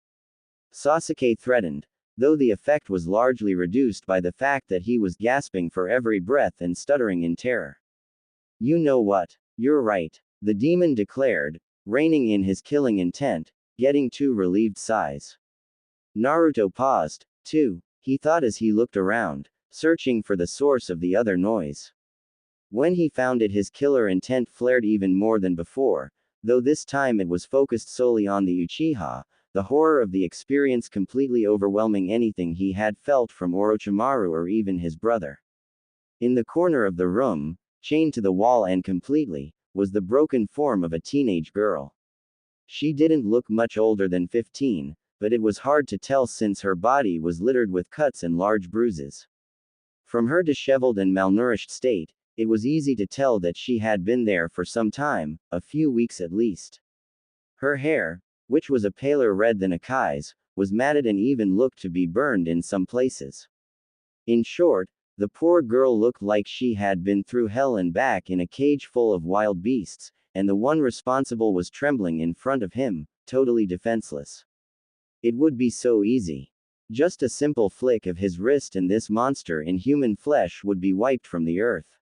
Sasuke threatened, though the effect was largely reduced by the fact that he was gasping for every breath and stuttering in terror. You know what? You're right, the demon declared, reining in his killing intent, getting 2 relieved sighs. Naruto paused, too, he thought as he looked around, searching for the source of the other noise. When he found it, his killer intent flared even more than before, though this time it was focused solely on the Uchiha, the horror of the experience completely overwhelming anything he had felt from Orochimaru or even his brother. In the corner of the room, chained to the wall and completely, was the broken form of a teenage girl. She didn't look much older than 15, but it was hard to tell since her body was littered with cuts and large bruises. From her disheveled and malnourished state, it was easy to tell that she had been there for some time, a few weeks at least. Her hair, which was a paler red than Akai's, was matted and even looked to be burned in some places. In short, the poor girl looked like she had been through hell and back in a cage full of wild beasts, and the one responsible was trembling in front of him, totally defenseless. It would be so easy. Just a simple flick of his wrist and this monster in human flesh would be wiped from the earth.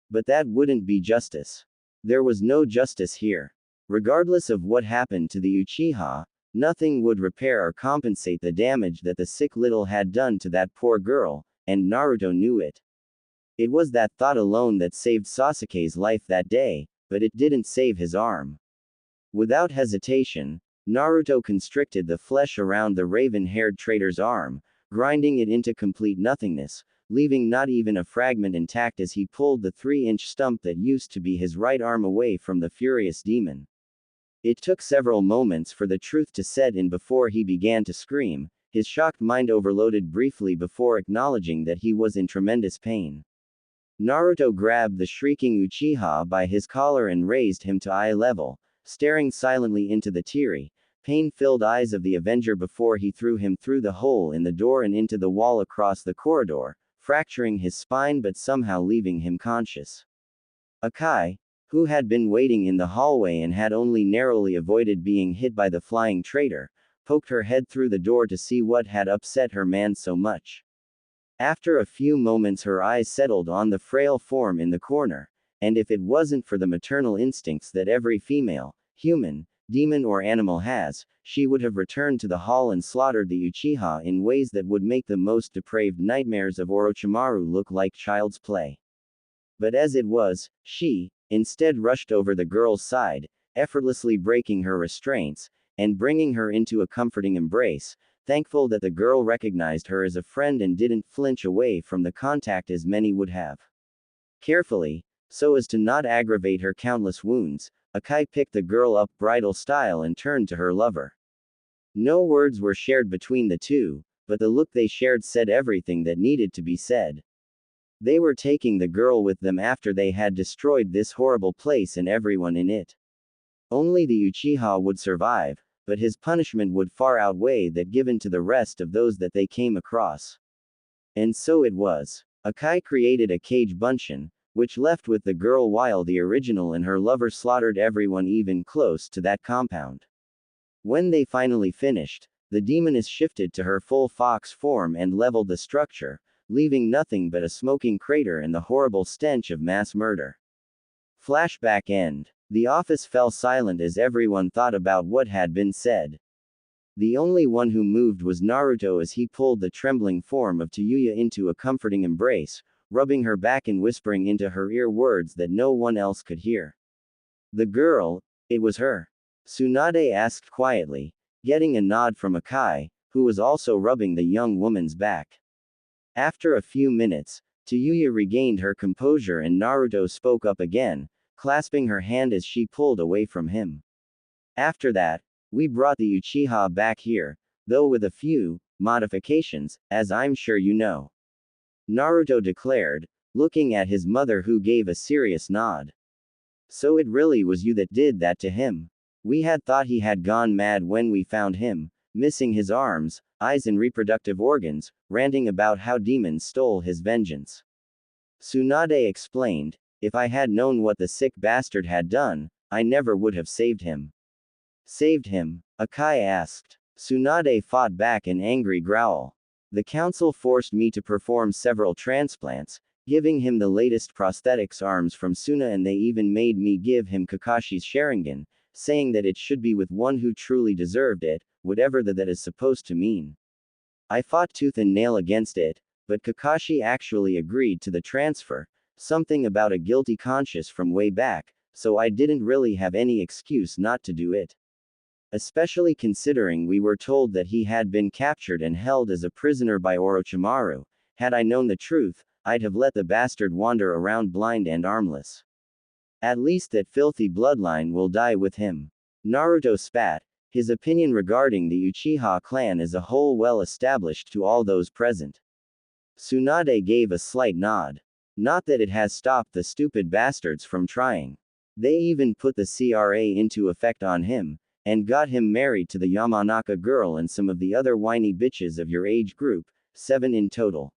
But that wouldn't be justice. There was no justice here. Regardless of what happened to the Uchiha, nothing would repair or compensate the damage that the sick little had done to that poor girl, and Naruto knew it. It was that thought alone that saved Sasuke's life that day, but it didn't save his arm. Without hesitation, Naruto constricted the flesh around the raven-haired traitor's arm, grinding it into complete nothingness, leaving not even a fragment intact as he pulled the 3-inch stump that used to be his right arm away from the furious demon. It took several moments for the truth to set in before he began to scream, his shocked mind overloaded briefly before acknowledging that he was in tremendous pain. Naruto grabbed the shrieking Uchiha by his collar and raised him to eye level, staring silently into the teary, pain-filled eyes of the Avenger before he threw him through the hole in the door and into the wall across the corridor, fracturing his spine but somehow leaving him conscious. Akai, who had been waiting in the hallway and had only narrowly avoided being hit by the flying traitor, poked her head through the door to see what had upset her man so much. After a few moments her eyes settled on the frail form in the corner, and if it wasn't for the maternal instincts that every female, human, demon or animal has, she would have returned to the hall and slaughtered the Uchiha in ways that would make the most depraved nightmares of Orochimaru look like child's play. But as it was, she, instead rushed over the girl's side, effortlessly breaking her restraints, and bringing her into a comforting embrace, thankful that the girl recognized her as a friend and didn't flinch away from the contact as many would have. Carefully, so as to not aggravate her countless wounds, Akai picked the girl up bridal style and turned to her lover. No words were shared between the two, but the look they shared said everything that needed to be said. They were taking the girl with them after they had destroyed this horrible place and everyone in it. Only the Uchiha would survive, but his punishment would far outweigh that given to the rest of those that they came across. And so it was. Akai created a cage bunshin, which left with the girl while the original and her lover slaughtered everyone even close to that compound. When they finally finished, the demoness shifted to her full fox form and leveled the structure, leaving nothing but a smoking crater and the horrible stench of mass murder. Flashback end. The office fell silent as everyone thought about what had been said. The only one who moved was Naruto as he pulled the trembling form of Tayuya into a comforting embrace, rubbing her back and whispering into her ear words that no one else could hear. The girl, it was her. Tsunade asked quietly, getting a nod from Akai, who was also rubbing the young woman's back. After a few minutes, Tayuya regained her composure and Naruto spoke up again, clasping her hand as she pulled away from him. After that, we brought the Uchiha back here, though with a few modifications, as I'm sure you know. Naruto declared, looking at his mother who gave a serious nod. So it really was you that did that to him. We had thought he had gone mad when we found him, missing his arms, eyes and reproductive organs, ranting about how demons stole his vengeance. Tsunade explained, if I had known what the sick bastard had done, I never would have saved him. Saved him? Akai asked. Tsunade fought back an angry growl. The council forced me to perform several transplants, giving him the latest prosthetics arms from Suna, and they even made me give him Kakashi's Sharingan, saying that it should be with one who truly deserved it, whatever that is supposed to mean. I fought tooth and nail against it, but Kakashi actually agreed to the transfer, something about a guilty conscience from way back, so I didn't really have any excuse not to do it. Especially considering we were told that he had been captured and held as a prisoner by Orochimaru. Had I known the truth, I'd have let the bastard wander around blind and armless. At least that filthy bloodline will die with him. Naruto spat, his opinion regarding the Uchiha clan as a whole well established to all those present. Tsunade gave a slight nod. Not that it has stopped the stupid bastards from trying. They even put the CRA into effect on him, and got him married to the Yamanaka girl and some of the other whiny bitches of your age group, 7 in total.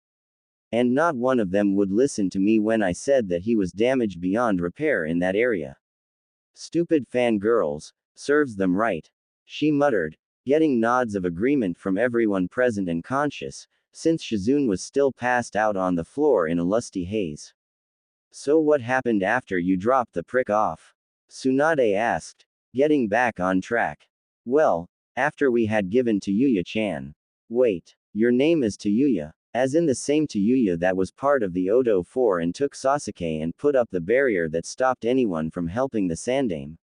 And not one of them would listen to me when I said that he was damaged beyond repair in that area. Stupid fangirls, serves them right. She muttered, getting nods of agreement from everyone present and conscious, since Shizune was still passed out on the floor in a lusty haze. So what happened after you dropped the prick off? Tsunade asked, getting back on track. Well, after we had given Tayuya-chan. Wait, your name is Tayuya, as in the same Tayuya that was part of the Odo 4 and took Sasuke and put up the barrier that stopped anyone from helping the Sandame.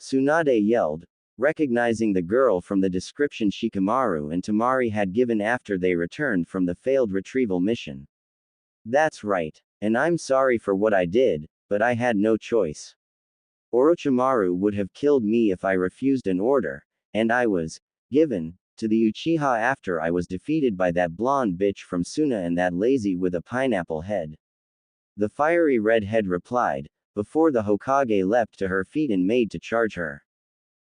Tsunade yelled, recognizing the girl from the description Shikamaru and Tamari had given after they returned from the failed retrieval mission. That's right, and I'm sorry for what I did, but I had no choice. Orochimaru would have killed me if I refused an order, and I was given to the Uchiha after I was defeated by that blonde bitch from Suna and that lazy with a pineapple head. The fiery redhead replied, before the Hokage leapt to her feet and made to charge her.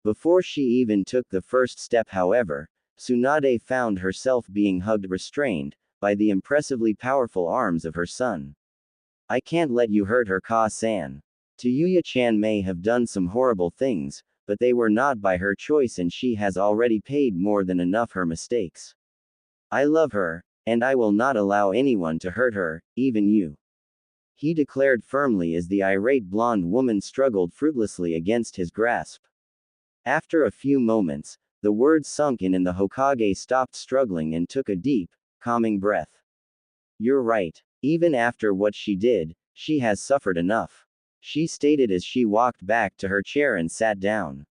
Before she even took the first step, however, Tsunade found herself being hugged restrained by the impressively powerful arms of her son. I can't let you hurt her, Ka-san. Tuyuya-chan may have done some horrible things, but they were not by her choice and she has already paid more than enough her mistakes. I love her, and I will not allow anyone to hurt her, even you. He declared firmly as the irate blonde woman struggled fruitlessly against his grasp. After a few moments, the words sunk in and the Hokage stopped struggling and took a deep, calming breath. You're right. Even after what she did, she has suffered enough. She stated as she walked back to her chair and sat down.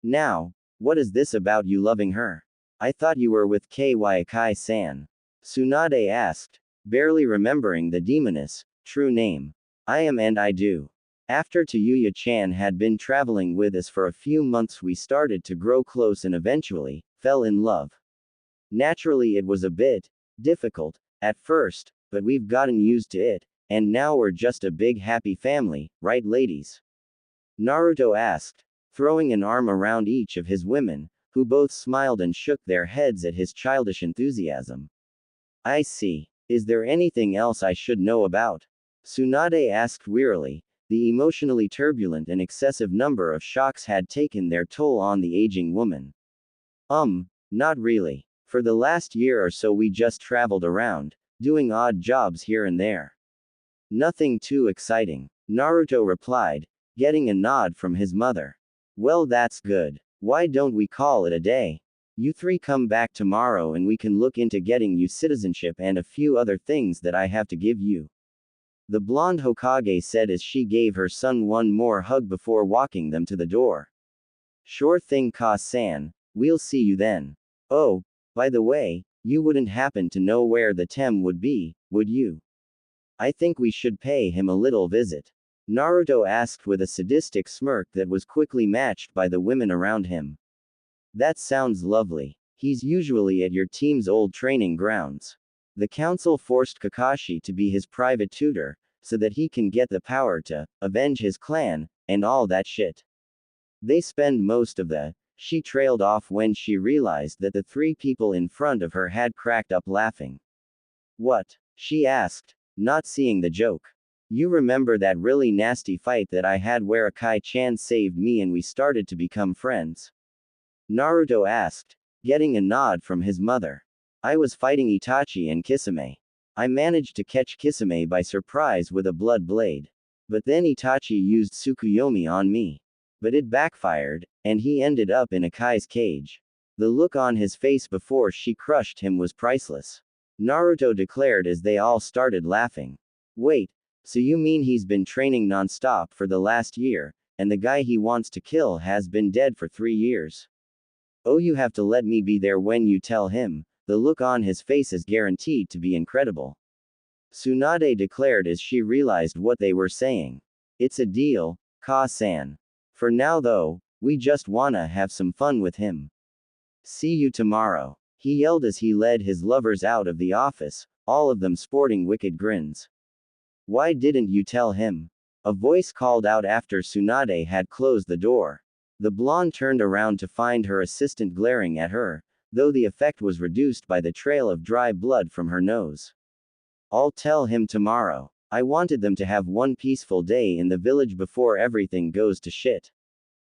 Now, what is this about you loving her? I thought you were with Kyakai-san. Tsunade asked, barely remembering the demoness' true name. I am and I do. After Tuyuya-chan had been traveling with us for a few months, we started to grow close and eventually fell in love. Naturally, it was a bit difficult at first, but we've gotten used to it, and now we're just a big happy family, right, ladies? Naruto asked, throwing an arm around each of his women, who both smiled and shook their heads at his childish enthusiasm. I see. Is there anything else I should know about? Tsunade asked wearily. The emotionally turbulent and excessive number of shocks had taken their toll on the aging woman. Not really. For the last year or so we just traveled around, doing odd jobs here and there. Nothing too exciting, Naruto replied, getting a nod from his mother. Well, that's good. Why don't we call it a day? You three come back tomorrow and we can look into getting you citizenship and a few other things that I have to give you. The blonde Hokage said as she gave her son one more hug before walking them to the door. Sure thing, Ka-san, we'll see you then. Oh, by the way, you wouldn't happen to know where the Tem would be, would you? I think we should pay him a little visit. Naruto asked with a sadistic smirk that was quickly matched by the women around him. That sounds lovely. He's usually at your team's old training grounds. The council forced Kakashi to be his private tutor, so that he can get the power to avenge his clan, and all that shit. They spend most of the. She trailed off when she realized that the three people in front of her had cracked up laughing. What? She asked, not seeing the joke. You remember that really nasty fight that I had where Akai-chan saved me and we started to become friends? Naruto asked, getting a nod from his mother. I was fighting Itachi and Kisame. I managed to catch Kisame by surprise with a blood blade. But then Itachi used Tsukuyomi on me. But it backfired, and he ended up in Akai's cage. The look on his face before she crushed him was priceless. Naruto declared as they all started laughing. Wait, so you mean he's been training non-stop for the last year, and the guy he wants to kill has been dead for 3 years? Oh, you have to let me be there when you tell him. The look on his face is guaranteed to be incredible. Tsunade declared as she realized what they were saying. It's a deal, Ka-san. For now though, we just wanna have some fun with him. See you tomorrow, he yelled as he led his lovers out of the office, all of them sporting wicked grins. Why didn't you tell him? A voice called out after Tsunade had closed the door. The blonde turned around to find her assistant glaring at her, though the effect was reduced by the trail of dry blood from her nose. I'll tell him tomorrow. I wanted them to have one peaceful day in the village before everything goes to shit.